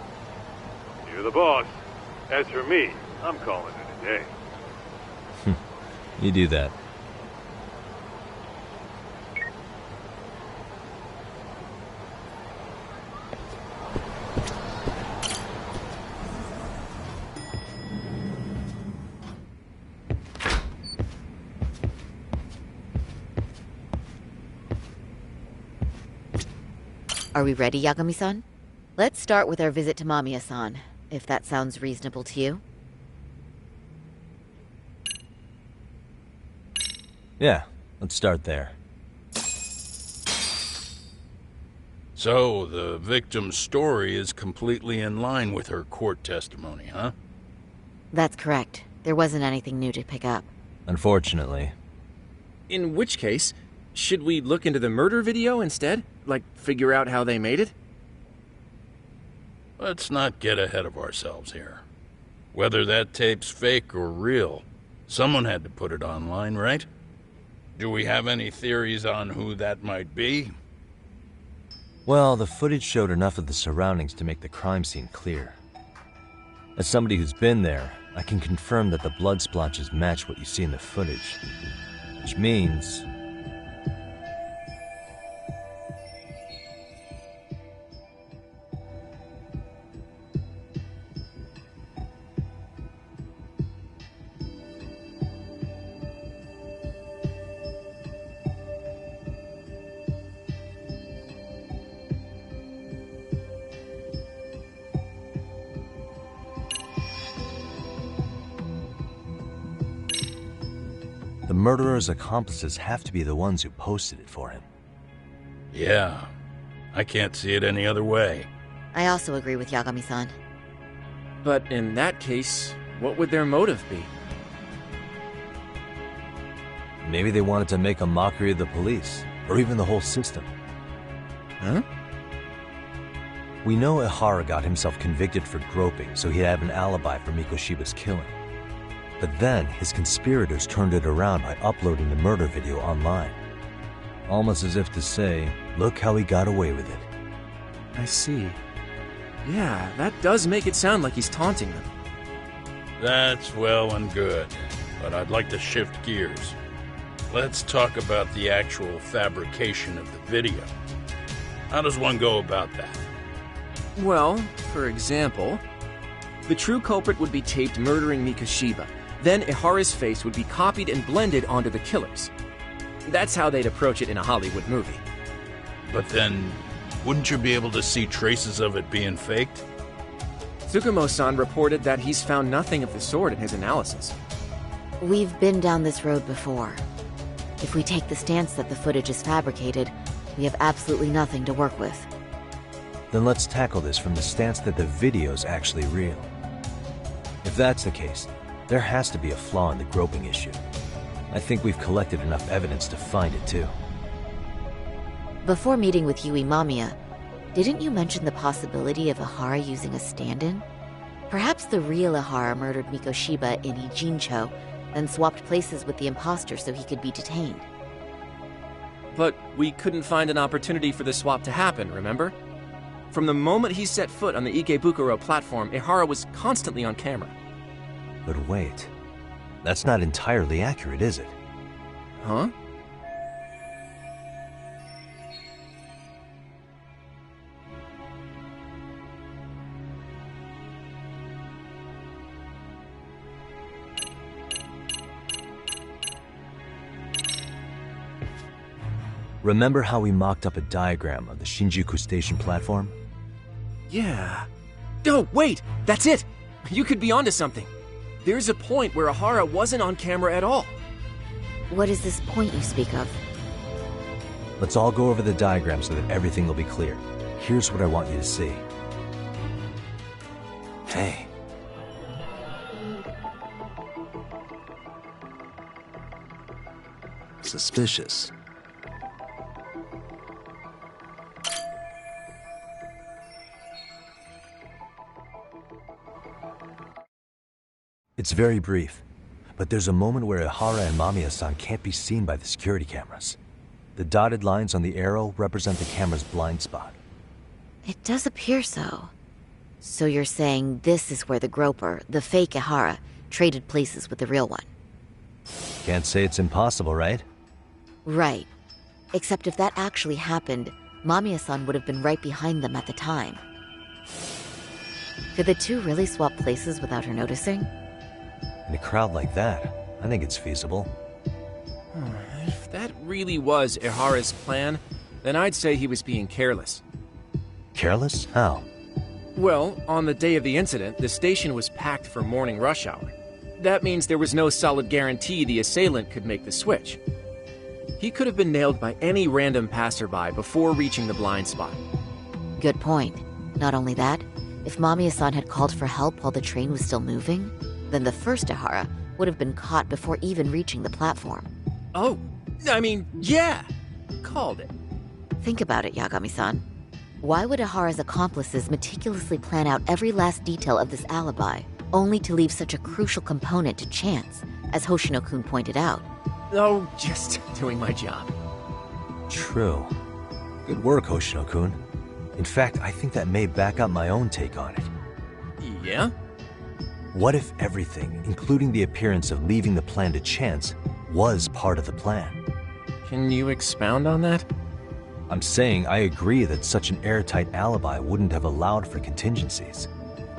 You're the boss. As for me, I'm calling it a day. You do that. Are we ready, Yagami-san? Let's start with our visit to Mamiya-san, if that sounds reasonable to you. Yeah, let's start there. So, the victim's story is completely in line with her court testimony, huh? That's correct. There wasn't anything new to pick up. Unfortunately. In which case, should we look into the murder video instead? Like, figure out how they made it? Let's not get ahead of ourselves here. Whether that tape's fake or real, someone had to put it online, right? Do we have any theories on who that might be? Well, the footage showed enough of the surroundings to make the crime scene clear. As somebody who's been there, I can confirm that the blood splotches match what you see in the footage. Which means... the murderer's accomplices have to be the ones who posted it for him. Yeah, I can't see it any other way. I also agree with Yagami-san. But in that case, what would their motive be? Maybe they wanted to make a mockery of the police, or even the whole system. Huh? We know Ihara got himself convicted for groping, so he'd have an alibi for Mikoshiba's killing. But then, his conspirators turned it around by uploading the murder video online. Almost as if to say, look how he got away with it. I see. Yeah, that does make it sound like he's taunting them. That's well and good, but I'd like to shift gears. Let's talk about the actual fabrication of the video. How does one go about that? Well, for example, the true culprit would be taped murdering Mikoshiba. Then Ihara's face would be copied and blended onto the killers. That's how they'd approach it in a Hollywood movie. But then, wouldn't you be able to see traces of it being faked? Tsukumo-san reported that he's found nothing of the sort in his analysis. We've been down this road before. If we take the stance that the footage is fabricated, we have absolutely nothing to work with. Then let's tackle this from the stance that the video's actually real. If that's the case, there has to be a flaw in the groping issue. I think we've collected enough evidence to find it too. Before meeting with Yui Mamiya, didn't you mention the possibility of Ihara using a stand-in? Perhaps the real Ihara murdered Mikoshiba in Ijincho, then swapped places with the imposter so he could be detained. But we couldn't find an opportunity for the swap to happen, remember? From the moment he set foot on the Ikebukuro platform, Ihara was constantly on camera. But wait, that's not entirely accurate, is it? Huh? Remember how we mocked up a diagram of the Shinjuku station platform? Yeah. Oh, wait! That's it! You could be onto something. There's a point where Ihara wasn't on camera at all. What is this point you speak of? Let's all go over the diagram so that everything will be clear. Here's what I want you to see. Hey. Suspicious. It's very brief, but there's a moment where Ihara and Mamiya-san can't be seen by the security cameras. The dotted lines on the arrow represent the camera's blind spot. It does appear so. So you're saying this is where the groper, the fake Ihara, traded places with the real one? Can't say it's impossible, right? Right. Except if that actually happened, Mamiya-san would have been right behind them at the time. Could the two really swap places without her noticing? In a crowd like that, I think it's feasible. If that really was Ihara's plan, then I'd say he was being careless. Careless? How? Well, on the day of the incident, the station was packed for morning rush hour. That means there was no solid guarantee the assailant could make the switch. He could have been nailed by any random passerby before reaching the blind spot. Good point. Not only that, if Mamiya-san had called for help while the train was still moving, then the first Ihara would have been caught before even reaching the platform. Oh, I mean, yeah! Called it. Think about it, Yagami-san. Why would Ihara's accomplices meticulously plan out every last detail of this alibi, only to leave such a crucial component to chance, as Hoshino-kun pointed out? Oh, just doing my job. True. Good work, Hoshino-kun. In fact, I think that may back up my own take on it. Yeah? What if everything, including the appearance of leaving the plan to chance, was part of the plan? Can you expound on that? I'm saying I agree that such an airtight alibi wouldn't have allowed for contingencies.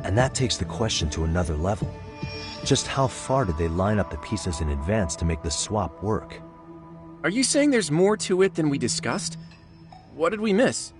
And that takes the question to another level. Just how far did they line up the pieces in advance to make the swap work? Are you saying there's more to it than we discussed? What did we miss?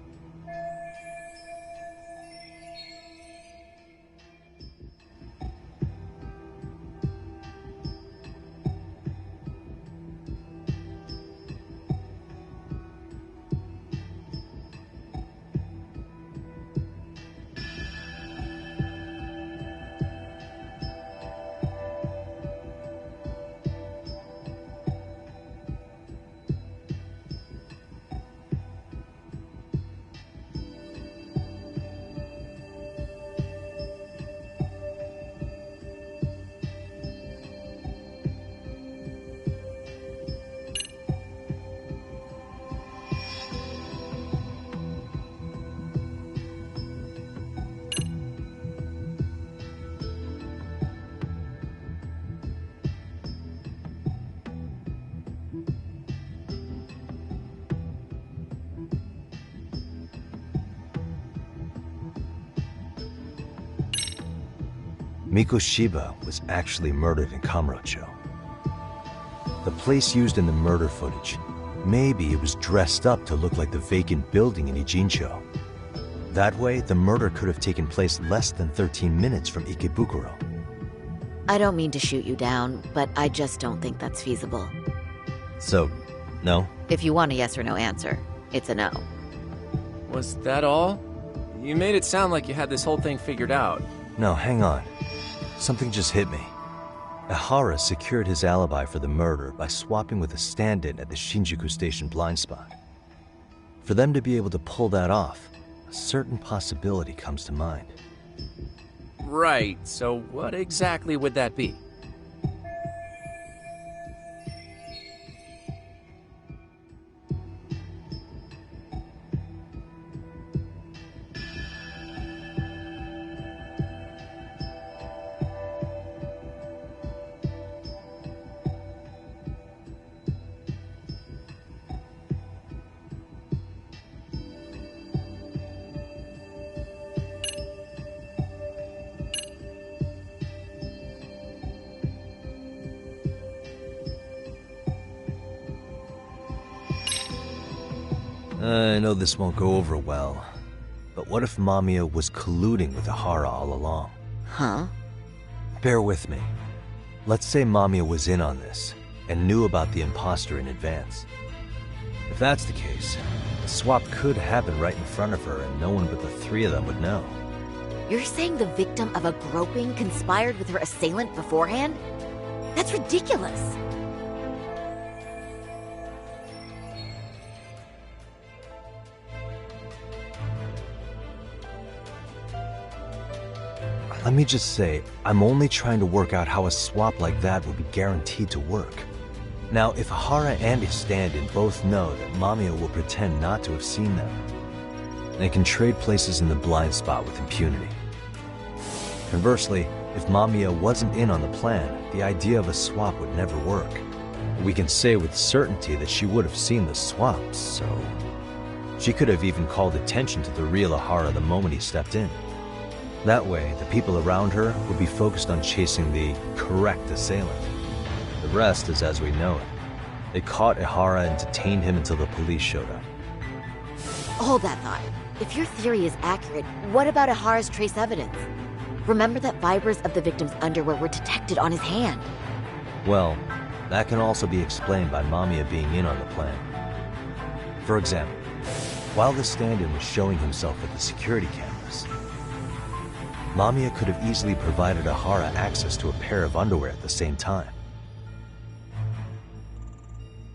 Mikoshiba was actually murdered in Kamurocho. The place used in the murder footage, maybe it was dressed up to look like the vacant building in Ijincho. That way, the murder could have taken place less than 13 minutes from Ikebukuro. I don't mean to shoot you down, but I just don't think that's feasible. So, no? If you want a yes or no answer, it's a no. Was that all? You made it sound like you had this whole thing figured out. No, hang on. Something just hit me. Ihara secured his alibi for the murder by swapping with a stand-in at the Shinjuku Station blind spot. For them to be able to pull that off, a certain possibility comes to mind. Right, so what exactly would that be? I know this won't go over well, but what if Mamiya was colluding with Ihara all along? Huh? Bear with me. Let's say Mamiya was in on this, and knew about the imposter in advance. If that's the case, the swap could happen right in front of her and no one but the three of them would know. You're saying the victim of a groping conspired with her assailant beforehand? That's ridiculous! Let me just say, I'm only trying to work out how a swap like that would be guaranteed to work. Now, if Ihara and his stand-in both know that Mamiya will pretend not to have seen them, they can trade places in the blind spot with impunity. Conversely, if Mamiya wasn't in on the plan, the idea of a swap would never work. We can say with certainty that she would have seen the swap, so... She could have even called attention to the real Ihara the moment he stepped in. That way, the people around her would be focused on chasing the correct assailant. The rest is as we know it. They caught Ihara and detained him until the police showed up. Hold that thought. If your theory is accurate, what about Ihara's trace evidence? Remember that fibers of the victim's underwear were detected on his hand. Well, that can also be explained by Mamiya being in on the plan. For example, while the stand-in was showing himself at the security cameras, Mamiya could have easily provided Ihara access to a pair of underwear at the same time.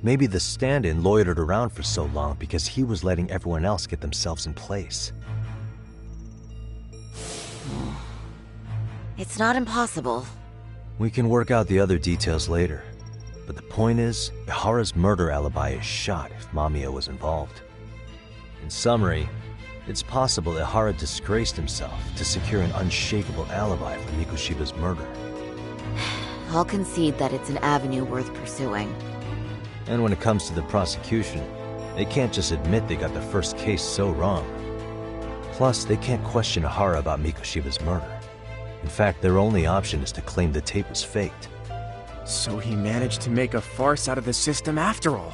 Maybe the stand-in loitered around for so long because he was letting everyone else get themselves in place. It's not impossible. We can work out the other details later, but the point is, Ihara's murder alibi is shot if Mamiya was involved. In summary, it's possible Ihara disgraced himself to secure an unshakable alibi for Mikoshiba's murder. I'll concede that it's an avenue worth pursuing. And when it comes to the prosecution, they can't just admit they got the first case so wrong. Plus, they can't question Ihara about Mikoshiba's murder. In fact, their only option is to claim the tape was faked. So he managed to make a farce out of the system after all.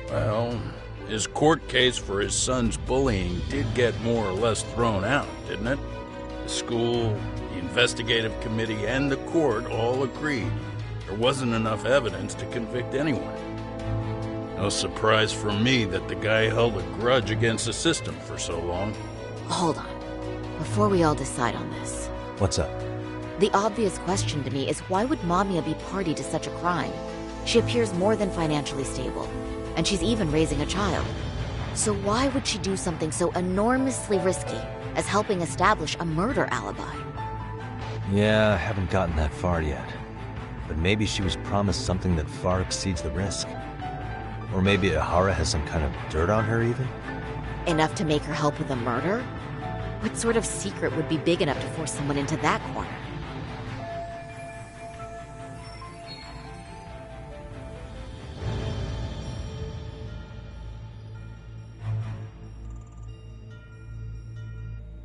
Well, his court case for his son's bullying did get more or less thrown out, didn't it? The school, the investigative committee, and the court all agreed there wasn't enough evidence to convict anyone. No surprise for me that the guy held a grudge against the system for so long. Hold on. Before we all decide on this. What's up? The obvious question to me is why would Mamiya be party to such a crime? She appears more than financially stable, and she's even raising a child. So why would she do something so enormously risky as helping establish a murder alibi? Yeah, I haven't gotten that far yet. But maybe she was promised something that far exceeds the risk. Or maybe Ihara has some kind of dirt on her even? Enough to make her help with a murder? What sort of secret would be big enough to force someone into that corner?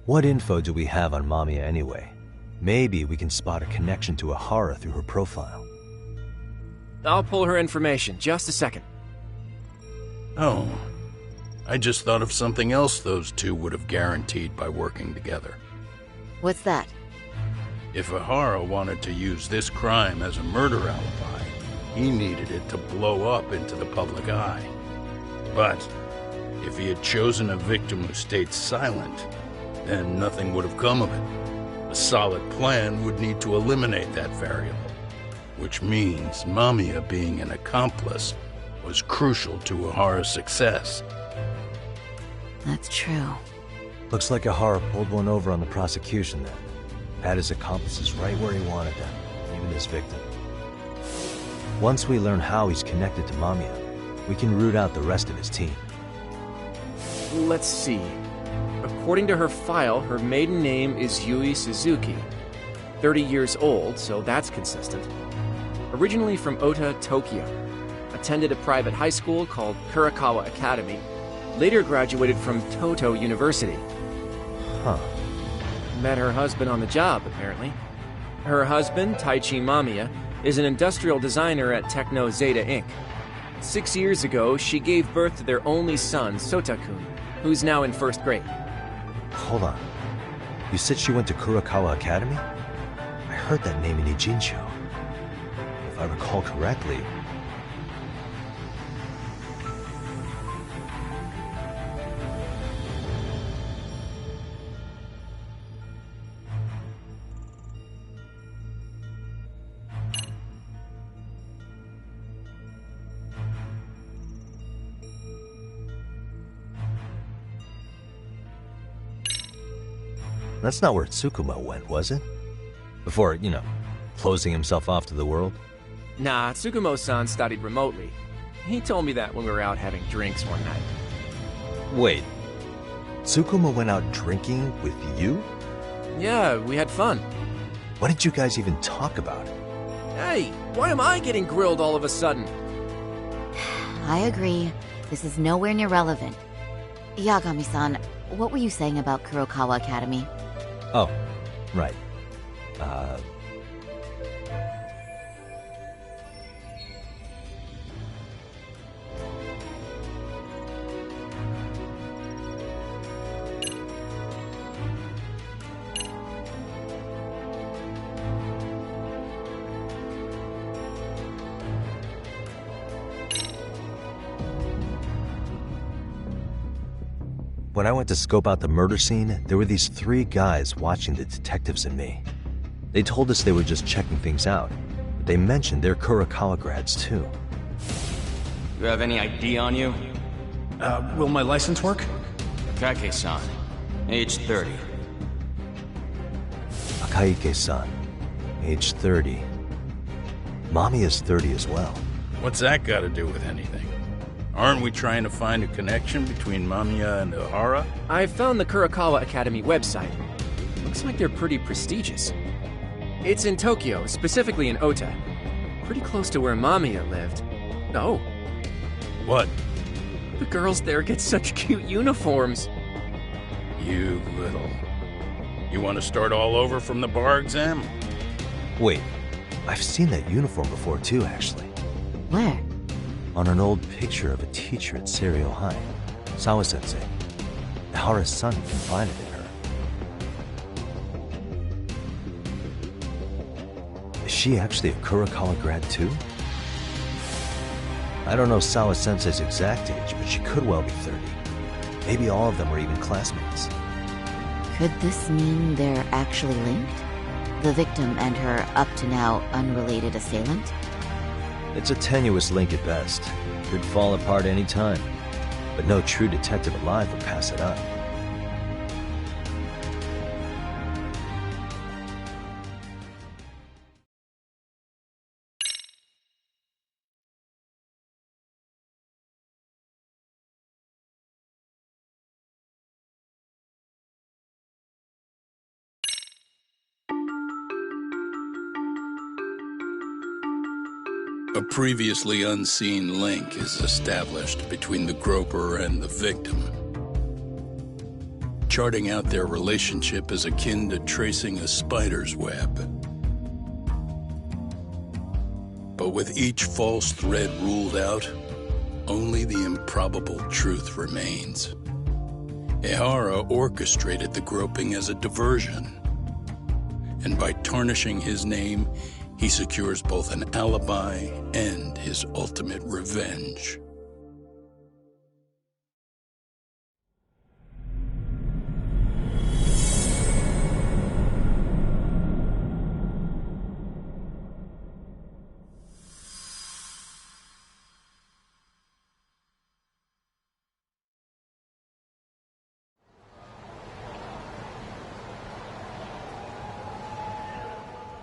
What info do we have on Mamiya anyway? Maybe we can spot a connection to Ihara through her profile. I'll pull her information. Just a second. Oh, I just thought of something else those two would have guaranteed by working together. What's that? If Ihara wanted to use this crime as a murder alibi, he needed it to blow up into the public eye. But if he had chosen a victim who stayed silent, then nothing would have come of it. A solid plan would need to eliminate that variable, which means Mamiya being an accomplice was crucial to Ihara's success. That's true. Looks like Ihara pulled one over on the prosecution then. Had his accomplices right where he wanted them, even his victim. Once we learn how he's connected to Mamiya, we can root out the rest of his team. Let's see. According to her file, her maiden name is Yui Suzuki. 30 years old, so that's consistent. Originally from Ota, Tokyo. Attended a private high school called Kurakawa Academy. Later graduated from Toto University. Huh. Met her husband on the job, apparently. Her husband, Taichi Mamiya, is an industrial designer at Techno Zeta Inc. 6 years ago, she gave birth to their only son, Sota-kun, who's now in first grade. Hold on. You said she went to Kurakawa Academy? I heard that name in Ijincho. If I recall correctly... That's not where Tsukumo went, was it? Before, closing himself off to the world? Nah, Tsukumo-san studied remotely. He told me that when we were out having drinks one night. Wait. Tsukumo went out drinking with you? Yeah, we had fun. What did you guys even talk about? Hey, why am I getting grilled all of a sudden? I agree. This is nowhere near relevant. Yagami-san, what were you saying about Kurokawa Academy? Oh, right. When I went to scope out the murder scene, there were these 3 guys watching the detectives and me. They told us they were just checking things out, but they mentioned they're Kurokawa grads too. You have any ID on you? Will my license work? Akaike-san, age 30. Akaike-san, age 30. Mommy is 30 as well. What's that got to do with anything? Aren't we trying to find a connection between Mamiya and Ihara? I found the Kurokawa Academy website. Looks like they're pretty prestigious. It's in Tokyo, specifically in Ota. Pretty close to where Mamiya lived. Oh. What? The girls there get such cute uniforms. You little... You want to start all over from the bar exam? Wait, I've seen that uniform before too, actually. Where? On an old picture of a teacher at Seiryo High, Sawa-sensei. Ihara's son confided in her. Is she actually a Kurokawa grad too? I don't know Sawa-sensei's exact age, but she could well be 30. Maybe all of them were even classmates. Could this mean they're actually linked? The victim and her up-to-now unrelated assailant? It's a tenuous link at best. Could fall apart any time. But no true detective alive would pass it up. A previously unseen link is established between the groper and the victim. Charting out their relationship is akin to tracing a spider's web. But with each false thread ruled out, only the improbable truth remains. Ihara orchestrated the groping as a diversion, and by tarnishing his name, he secures both an alibi and his ultimate revenge.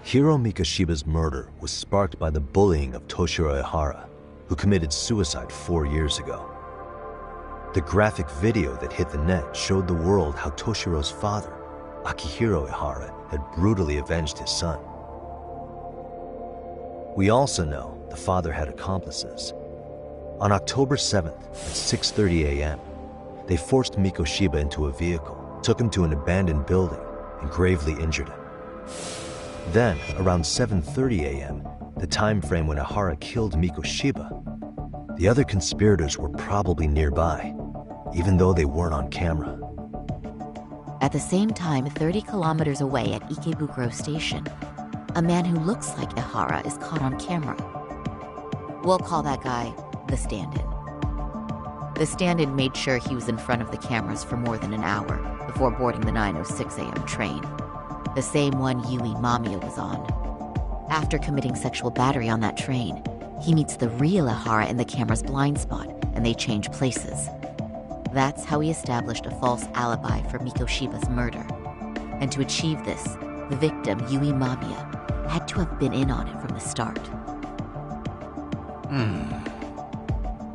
Hiro Mikoshiba's murder was sparked by the bullying of Toshiro Ihara, who committed suicide 4 years ago. The graphic video that hit the net showed the world how Toshiro's father, Akihiro Ihara, had brutally avenged his son. We also know the father had accomplices. On October 7th at 6:30 a.m., they forced Mikoshiba into a vehicle, took him to an abandoned building, and gravely injured him. Then, around 7:30 a.m., the time frame when Ihara killed Mikoshiba, the other conspirators were probably nearby, even though they weren't on camera. At the same time, 30 kilometers away at Ikebukuro Station, a man who looks like Ihara is caught on camera. We'll call that guy the stand-in. The stand-in made sure he was in front of the cameras for more than an hour before boarding the 9:06 a.m. train. The same one Yui Mamiya was on. After committing sexual battery on that train, he meets the real Ihara in the camera's blind spot, and they change places. That's how he established a false alibi for Mikoshiba's murder. And to achieve this, the victim, Yui Mamiya, had to have been in on it from the start.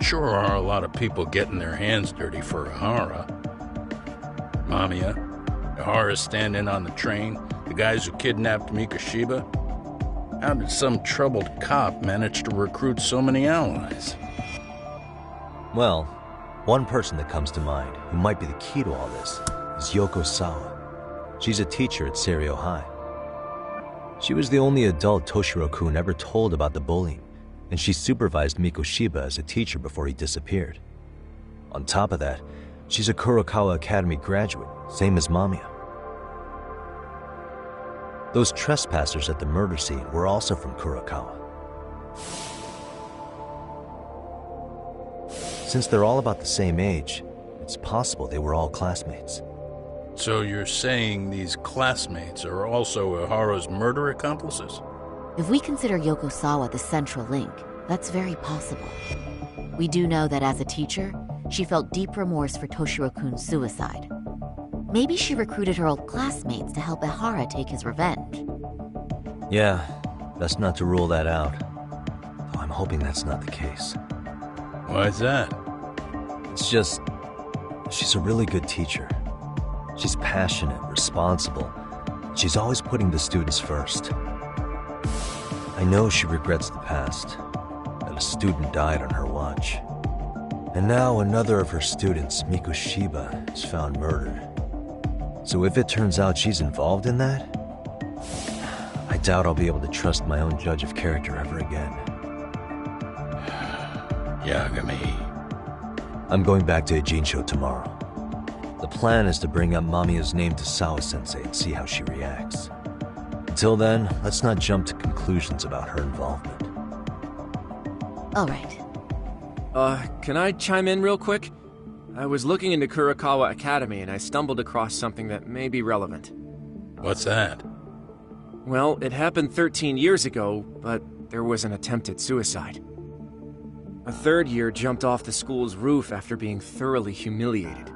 Sure are a lot of people getting their hands dirty for Ihara. Mamiya, Ihara stand-in on the train, the guys who kidnapped Mikoshiba. How did some troubled cop manage to recruit so many allies? Well, one person that comes to mind who might be the key to all this is Yoko Sawa. She's a teacher at Seiryo High. She was the only adult Toshiro-kun ever told about the bullying, and she supervised Mikoshiba as a teacher before he disappeared. On top of that, she's a Kurokawa Academy graduate, same as Mamiya. Those trespassers at the murder scene were also from Kurokawa. Since they're all about the same age, It's possible they were all classmates. So you're saying these classmates are also Ihara's murder accomplices? If we consider Yokosawa the central link, that's very possible. We do know that as a teacher, she felt deep remorse for Toshiro-kun's suicide. Maybe she recruited her old classmates to help Ihara take his revenge. Yeah, best not to rule that out. Though I'm hoping that's not the case. Why's that? It's just, she's a really good teacher. She's passionate, responsible. She's always putting the students first. I know she regrets the past, that a student died on her watch. And now another of her students, Mikoshiba, is found murdered. So if it turns out she's involved in that, I doubt I'll be able to trust my own judge of character ever again. Yagami. I'm going back to Ijincho tomorrow. The plan is to bring up Mamiya's name to Sawa-sensei and see how she reacts. Until then, let's not jump to conclusions about her involvement. All right. Can I chime in real quick? I was looking into Kurakawa Academy and I stumbled across something that may be relevant. What's that? Well, it happened 13 years ago, but there was an attempted suicide. A third year jumped off the school's roof after being thoroughly humiliated.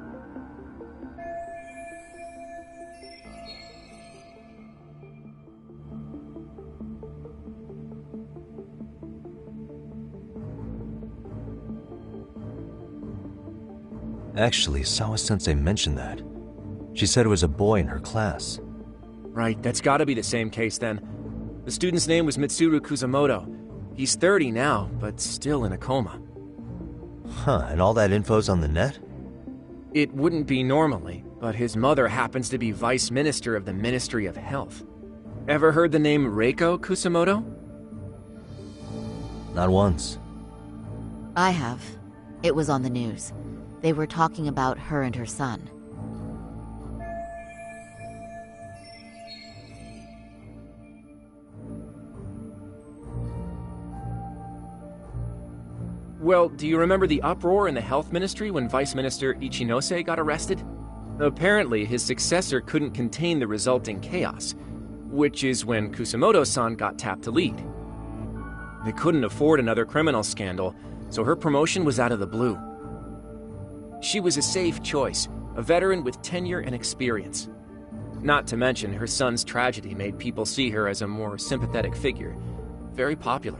Actually, Sawa-sensei mentioned that. She said it was a boy in her class. Right, that's gotta be the same case then. The student's name was Mitsuru Kusamoto. He's 30 now, but still in a coma. Huh, and all that info's on the net? It wouldn't be normally, but his mother happens to be Vice Minister of the Ministry of Health. Ever heard the name Reiko Kusamoto? Not once. I have. It was on the news. They were talking about her and her son. Well, do you remember the uproar in the health ministry when Vice Minister Ichinose got arrested? Apparently, his successor couldn't contain the resulting chaos, which is when Kusamoto-san got tapped to lead. They couldn't afford another criminal scandal, so her promotion was out of the blue. She was a safe choice, a veteran with tenure and experience. Not to mention, her son's tragedy made people see her as a more sympathetic figure. Very popular.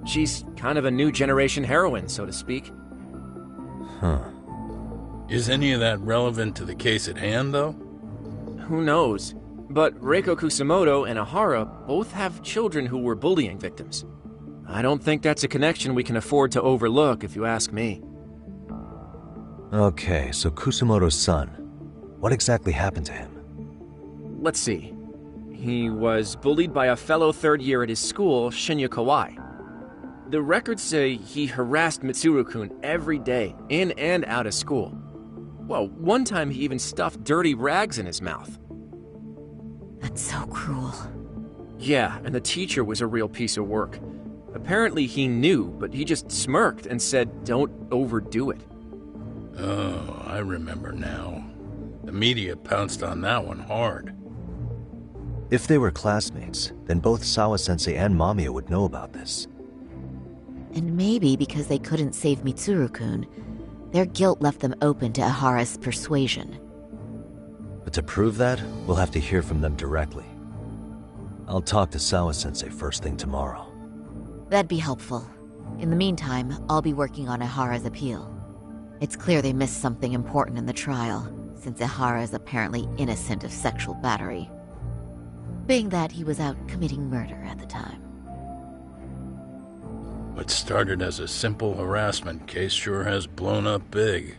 She's kind of a new generation heroine, so to speak. Huh. Is any of that relevant to the case at hand, though? Who knows? But Reiko Kusamoto and Ihara both have children who were bullying victims. I don't think that's a connection we can afford to overlook, if you ask me. Okay, so Kusamoto's son. What exactly happened to him? Let's see. He was bullied by a fellow third year at his school, Shinya Kawai. The records say he harassed Mitsuru-kun every day, in and out of school. Well, one time he even stuffed dirty rags in his mouth. That's so cruel. Yeah, and the teacher was a real piece of work. Apparently he knew, but he just smirked and said, "Don't overdo it." Oh, I remember now. The media pounced on that one hard. If they were classmates, then both Sawa-sensei and Mamiya would know about this. And maybe because they couldn't save Mitsuru-kun, their guilt left them open to Ihara's persuasion. But to prove that, we'll have to hear from them directly. I'll talk to Sawa-sensei first thing tomorrow. That'd be helpful. In the meantime, I'll be working on Ihara's appeal. It's clear they missed something important in the trial, since Ihara is apparently innocent of sexual battery. Being that he was out committing murder at the time. What started as a simple harassment case sure has blown up big.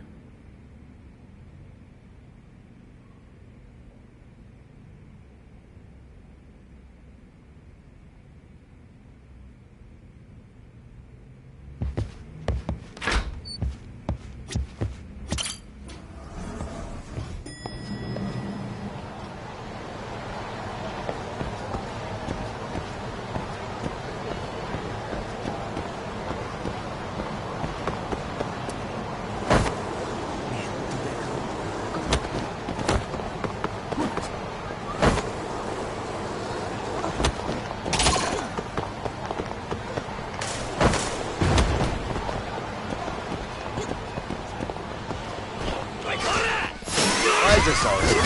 this already.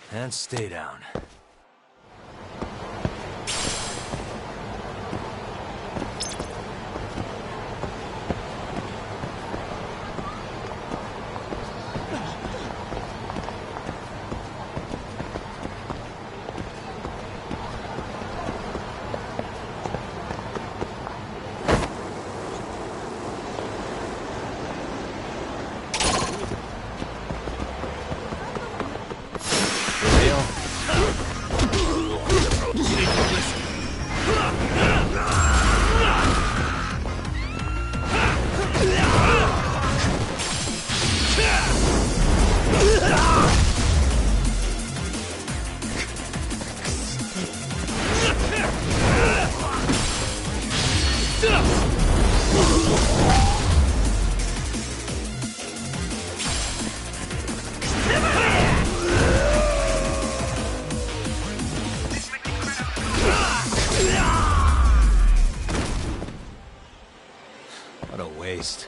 And stay down. What a waste.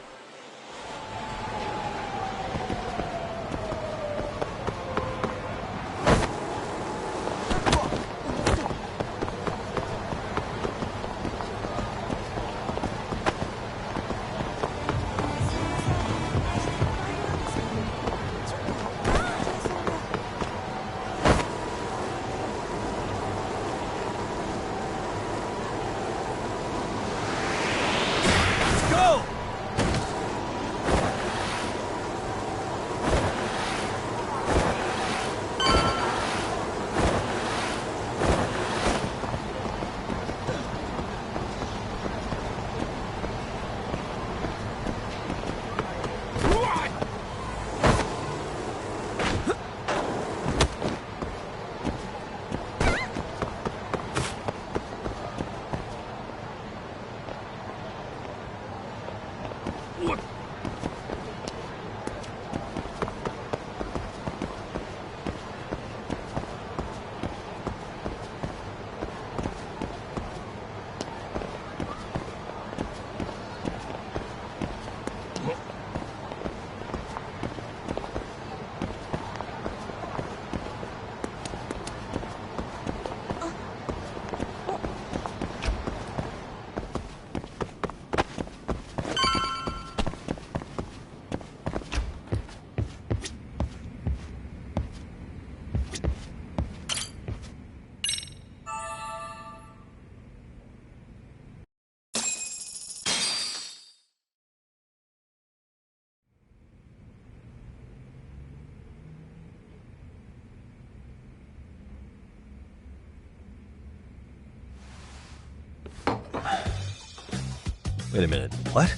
Wait a minute, what?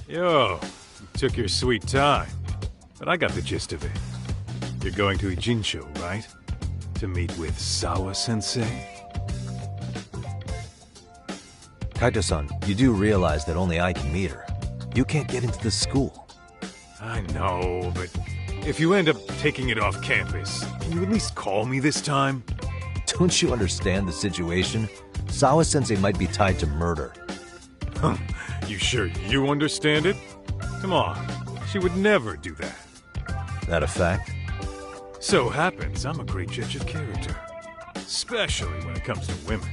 Yo, you took your sweet time. But I got the gist of it. You're going to Ijincho, right? To meet with Sawa-sensei? Kaito-san, you do realize that only I can meet her. You can't get into the school. I know, but if you end up taking it off campus, can you at least call me this time? Don't you understand the situation? Sawa-sensei might be tied to murder. You sure you understand it? Come on, she would never do that. That a fact? So happens I'm a great judge of character. Especially when it comes to women.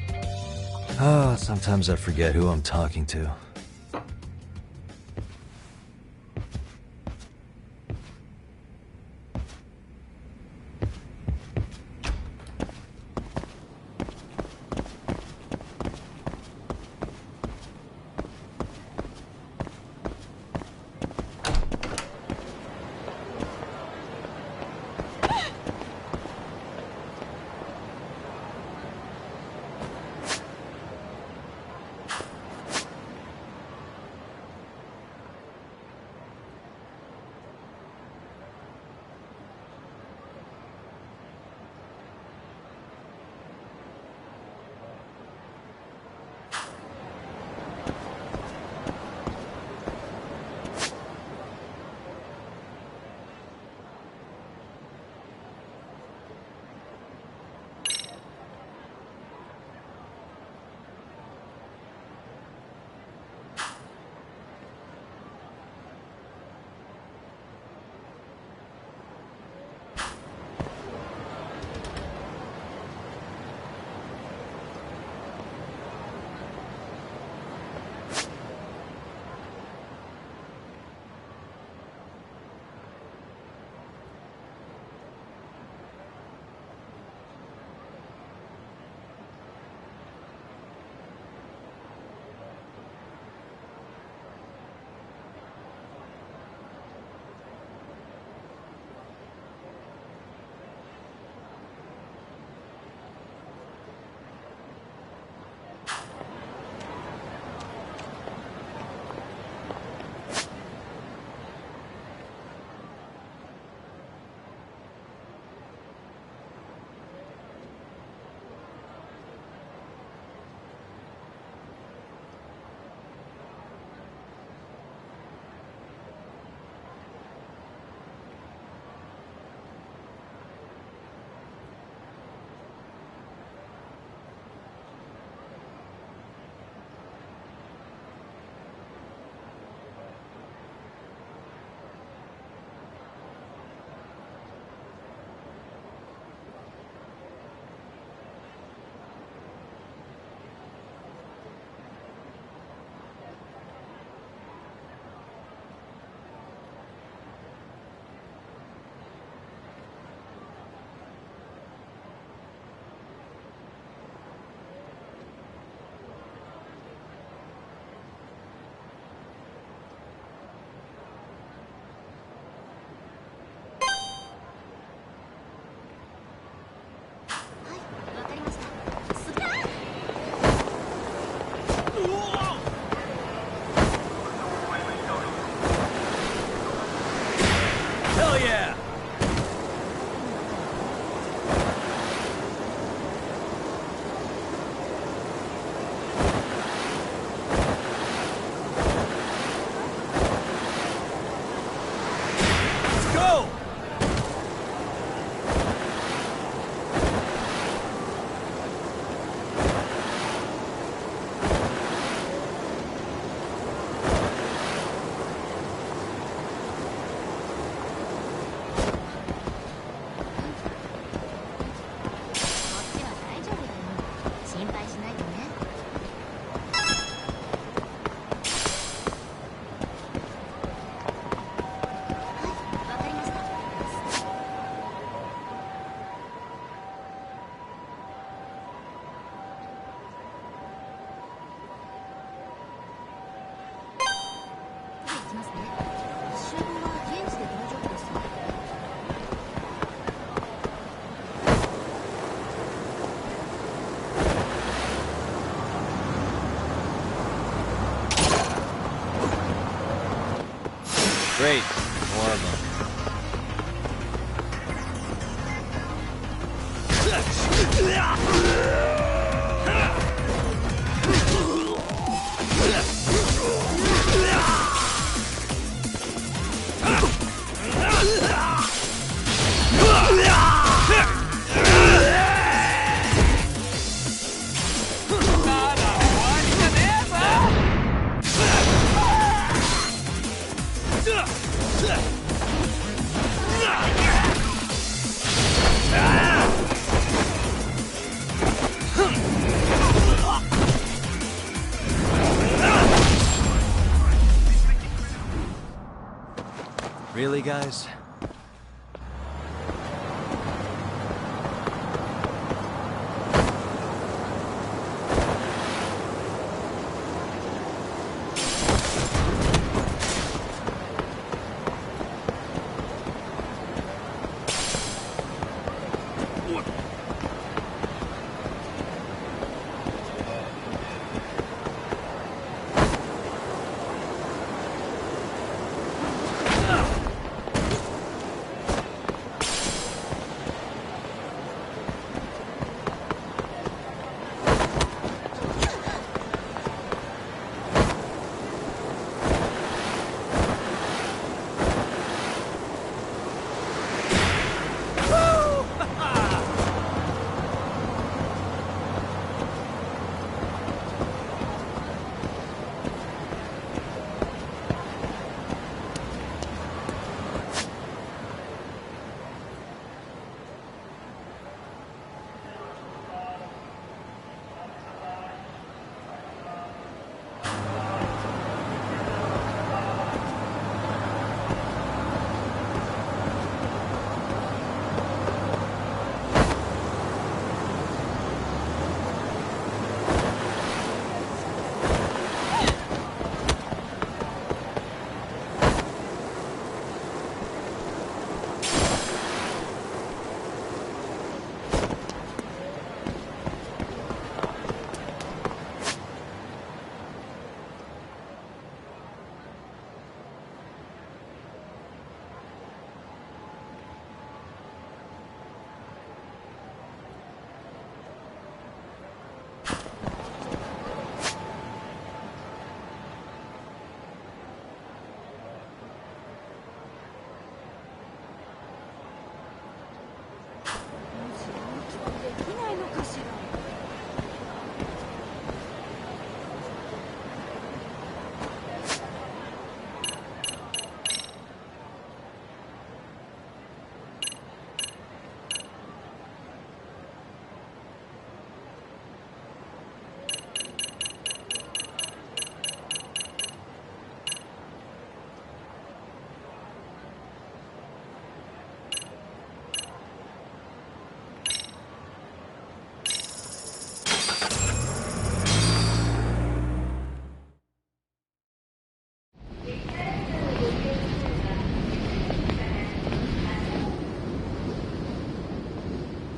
Sometimes I forget who I'm talking to. Hell yeah! Let's go! Great. More of them. Really, guys?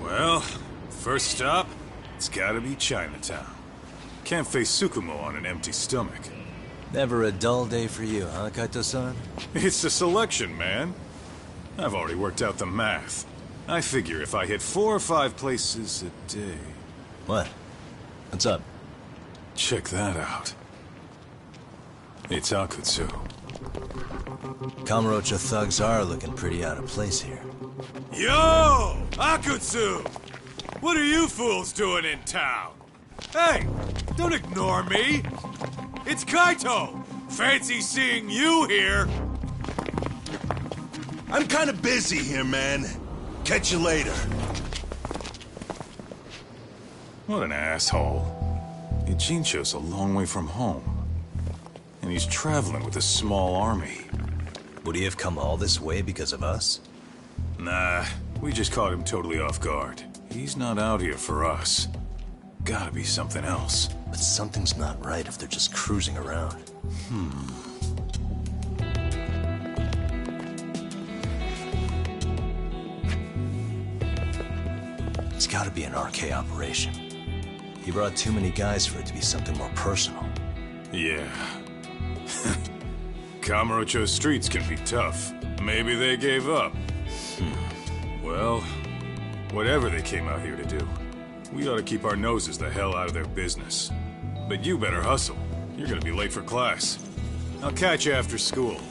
Well, first stop, it's gotta be Chinatown. Can't face Tsukumo on an empty stomach. Never a dull day for you, huh, Kaito-san? It's the selection, man. I've already worked out the math. I figure if I hit 4 or 5 places a day... What? What's up? Check that out. It's Akutsu. Kamurocho thugs are looking pretty out of place here. Yo! Akutsu! What are you fools doing in town? Hey! Don't ignore me! It's Kaito! Fancy seeing you here! I'm kinda busy here, man. Catch you later. What an asshole. Ichincho's a long way from home. And he's traveling with a small army. Would he have come all this way because of us? Nah, we just caught him totally off guard. He's not out here for us. Gotta be something else. But something's not right if they're just cruising around. It's gotta be an RK operation. He brought too many guys for it to be something more personal. Yeah. Kamurocho streets can be tough. Maybe they gave up. Well, whatever they came out here to do, we ought to keep our noses the hell out of their business. But you better hustle. You're gonna be late for class. I'll catch you after school.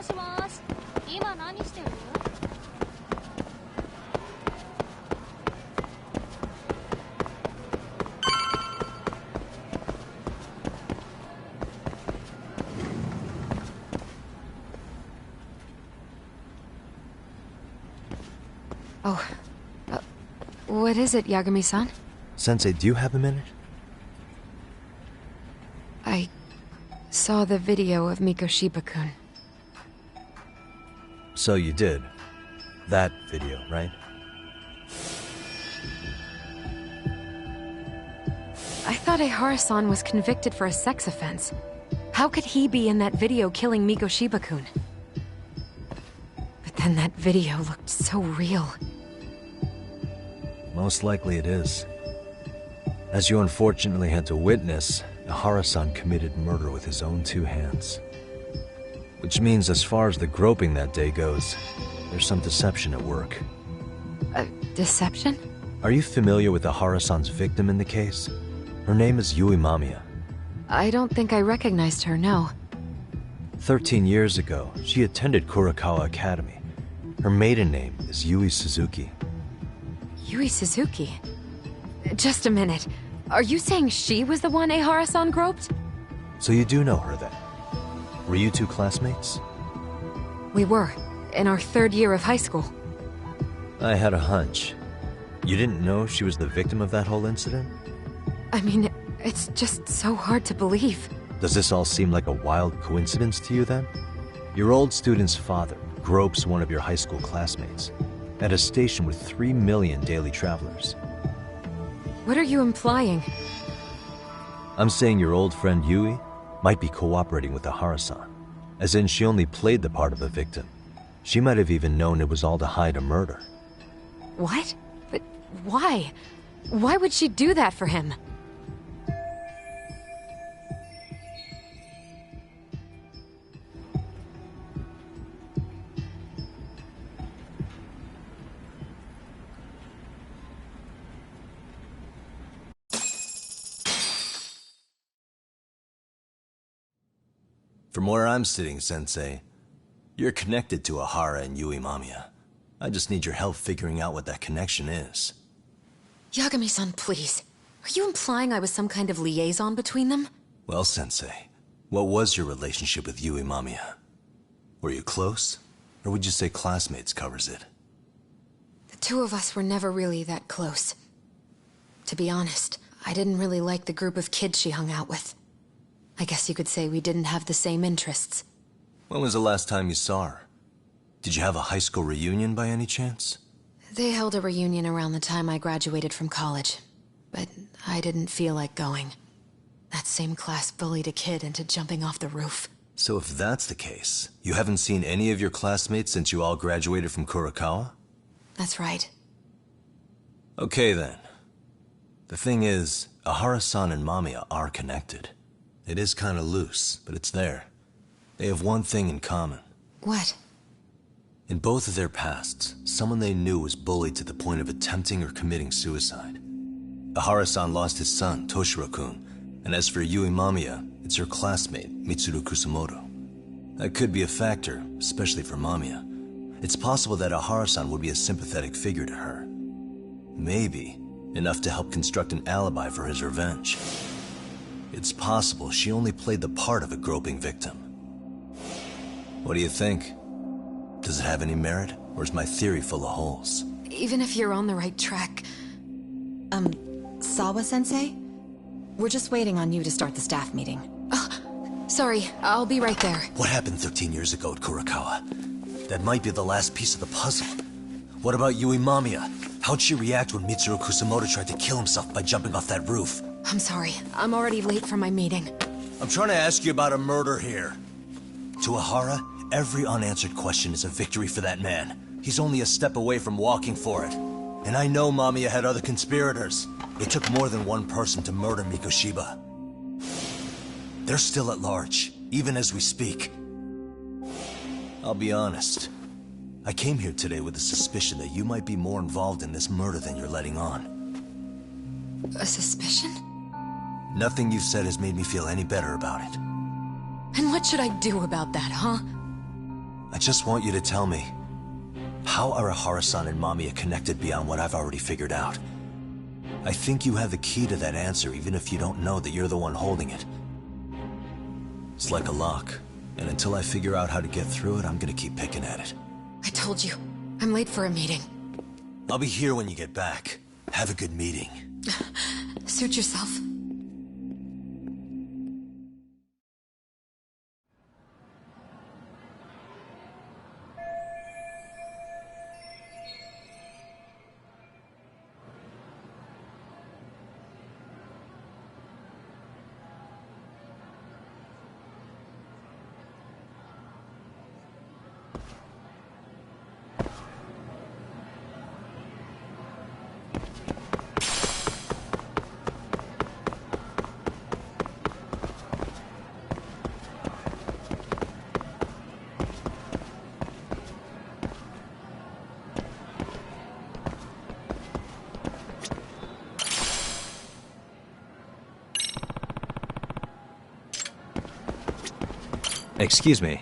しもし。今何してる？ Oh. What is it, Yagami-san? Sensei, do you have a minute? I saw the video of Mikoshiba-kun. So you did. That video, right? I thought Ehara-san was convicted for a sex offense. How could he be in that video killing Mikoshiba-kun? But then that video looked so real. Most likely it is. As you unfortunately had to witness, Ehara-san committed murder with his own two hands. Which means as far as the groping that day goes, there's some deception at work. Deception? Are you familiar with Ehara-san's victim in the case? Her name is Yui Mamiya. I don't think I recognized her, no. 13 years ago, she attended Kurakawa Academy. Her maiden name is Yui Suzuki. Yui Suzuki? Just a minute. Are you saying she was the one Ehara-san groped? So you do know her then? Were you two classmates? We were, in our 3rd year of high school. I had a hunch. You didn't know she was the victim of that whole incident? I mean, it's just so hard to believe. Does this all seem like a wild coincidence to you then? Your old student's father gropes one of your high school classmates at a station with 3 million daily travelers. What are you implying? I'm saying your old friend Yui might be cooperating with Ehara-san, as in she only played the part of a victim. She might have even known it was all to hide a murder. What? But why? Why would she do that for him? From where I'm sitting, Sensei, you're connected to Ehara and Yui Mamiya. I just need your help figuring out what that connection is. Yagami-san, please. Are you implying I was some kind of liaison between them? Well, Sensei, what was your relationship with Yui Mamiya? Were you close? Or would you say classmates covers it? The two of us were never really that close. To be honest, I didn't really like the group of kids she hung out with. I guess you could say we didn't have the same interests. When was the last time you saw her? Did you have a high school reunion by any chance? They held a reunion around the time I graduated from college, but I didn't feel like going. That same class bullied a kid into jumping off the roof. So if that's the case, you haven't seen any of your classmates since you all graduated from Kurakawa? That's right. Okay then. The thing is, Ehara-san and Mamiya are connected. It is kinda loose, but it's there. They have one thing in common. What? In both of their pasts, someone they knew was bullied to the point of attempting or committing suicide. Ehara-san lost his son, Toshiro-kun, and as for Yui Mamiya, it's her classmate, Mitsuru Kusamoto. That could be a factor, especially for Mamiya. It's possible that Ehara-san would be a sympathetic figure to her. Maybe enough to help construct an alibi for his revenge. It's possible she only played the part of a groping victim. What do you think? Does it have any merit, or is my theory full of holes? Even if you're on the right track... Sawa-sensei? We're just waiting on you to start the staff meeting. Sorry, I'll be right there. What happened 13 years ago at Kurakawa? That might be the last piece of the puzzle. What about Yui Mamiya? How'd she react when Mitsuru Kusamoto tried to kill himself by jumping off that roof? I'm sorry, I'm already late for my meeting. I'm trying to ask you about a murder here. To Ehara, every unanswered question is a victory for that man. He's only a step away from walking for it. And I know Mamiya had other conspirators. It took more than one person to murder Mikoshiba. They're still at large, even as we speak. I'll be honest. I came here today with a suspicion that you might be more involved in this murder than you're letting on. A suspicion? Nothing you've said has made me feel any better about it. And what should I do about that, huh? I just want you to tell me, how are Ihara-san and Mamiya connected beyond what I've already figured out? I think you have the key to that answer, even if you don't know that you're the one holding it. It's like a lock, and until I figure out how to get through it, I'm gonna keep picking at it. I told you, I'm late for a meeting. I'll be here when you get back. Have a good meeting. Suit yourself. Excuse me.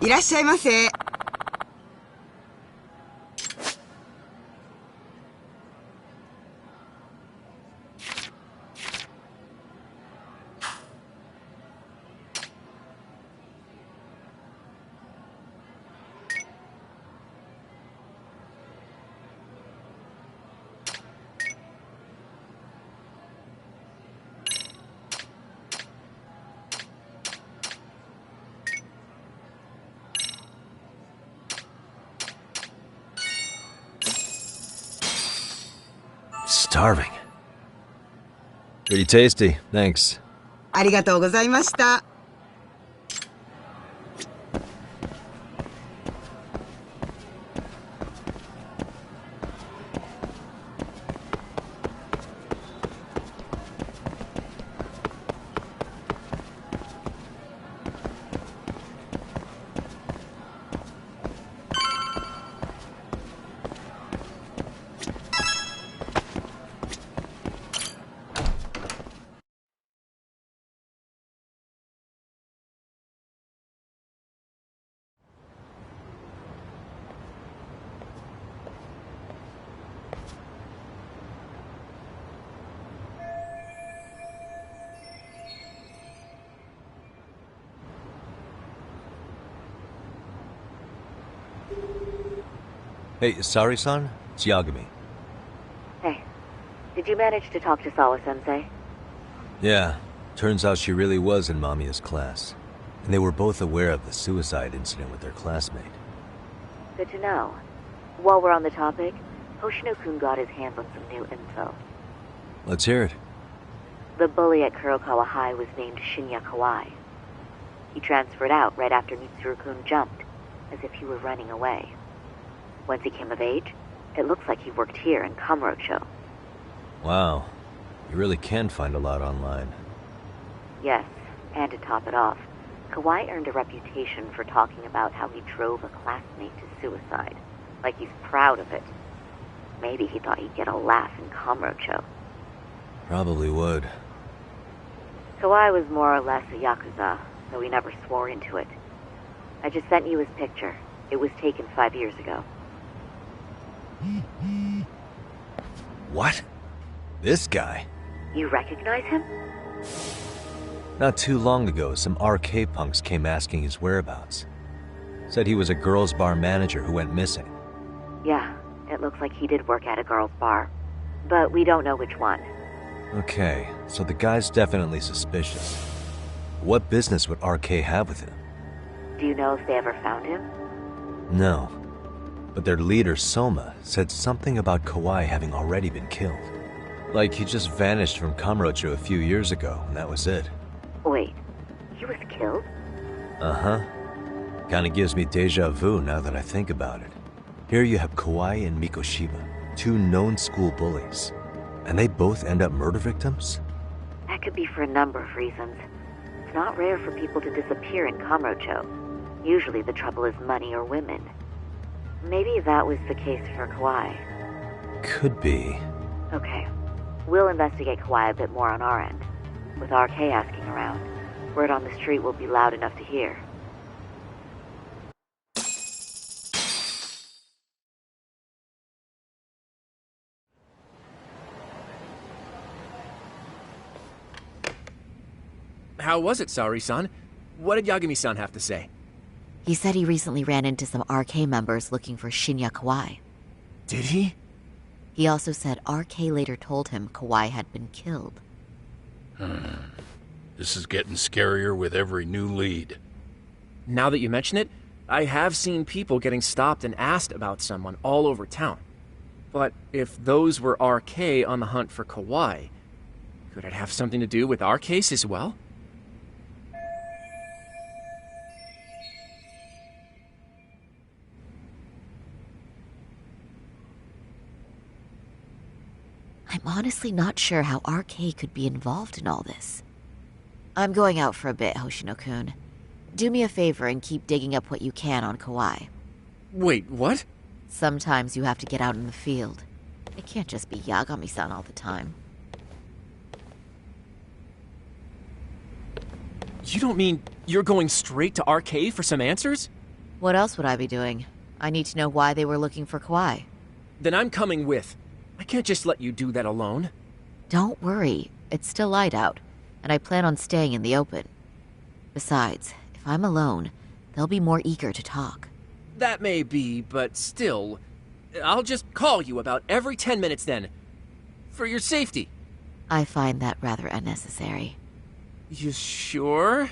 いらっしゃいませ。Starving. Pretty tasty, thanks. ありがとうございました。Hey, Sari-san? It's Yagami. Hey, did you manage to talk to Sawa-sensei? Yeah, turns out she really was in Mamiya's class. And they were both aware of the suicide incident with their classmate. Good to know. While we're on the topic, Hoshino-kun got his hands on some new info. Let's hear it. The bully at Kurokawa High was named Shinya Kawai. He transferred out right after Mitsuru-kun jumped, as if he were running away. Once he came of age, it looks like he worked here in Kamurocho. Wow. You really can find a lot online. Yes, and to top it off, Kawai earned a reputation for talking about how he drove a classmate to suicide. Like he's proud of it. Maybe he thought he'd get a laugh in Kamurocho. Probably would. Kawai was more or less a Yakuza, though he never swore into it. I just sent you his picture. It was taken 5 years ago. What? This guy? You recognize him? Not too long ago, some RK punks came asking his whereabouts. Said he was a girls' bar manager who went missing. Yeah, it looks like he did work at a girls' bar. But we don't know which one. Okay, so the guy's definitely suspicious. What business would RK have with him? Do you know if they ever found him? No. But their leader, Soma, said something about Kawhi having already been killed. Like he just vanished from Kamurocho a few years ago, and that was it. Wait, he was killed? Uh-huh. Kinda gives me deja vu now that I think about it. Here you have Kawhi and Mikoshiba, two known school bullies. And they both end up murder victims? That could be for a number of reasons. It's not rare for people to disappear in Kamurocho. Usually the trouble is money or women. Maybe that was the case for Kawhi. Could be. Okay. We'll investigate Kawhi a bit more on our end. With RK asking around, word on the street will be loud enough to hear. How was it, Saori-san? What did Yagami-san have to say? He said he recently ran into some RK members looking for Shinya Kawai. Did he? He also said RK later told him Kawai had been killed. This is getting scarier with every new lead. Now that you mention it, I have seen people getting stopped and asked about someone all over town. But if those were RK on the hunt for Kawai, could it have something to do with our case as well? I'm honestly not sure how RK could be involved in all this. I'm going out for a bit, Hoshino-kun. Do me a favor and keep digging up what you can on Kawhi. Wait, what? Sometimes you have to get out in the field. It can't just be Yagami-san all the time. You don't mean you're going straight to RK for some answers? What else would I be doing? I need to know why they were looking for Kawhi. Then I'm coming with. I can't just let you do that alone. Don't worry. It's still light out, and I plan on staying in the open. Besides, if I'm alone, they'll be more eager to talk. That may be, but still, I'll just call you about every 10 minutes then. For your safety. I find that rather unnecessary. You sure?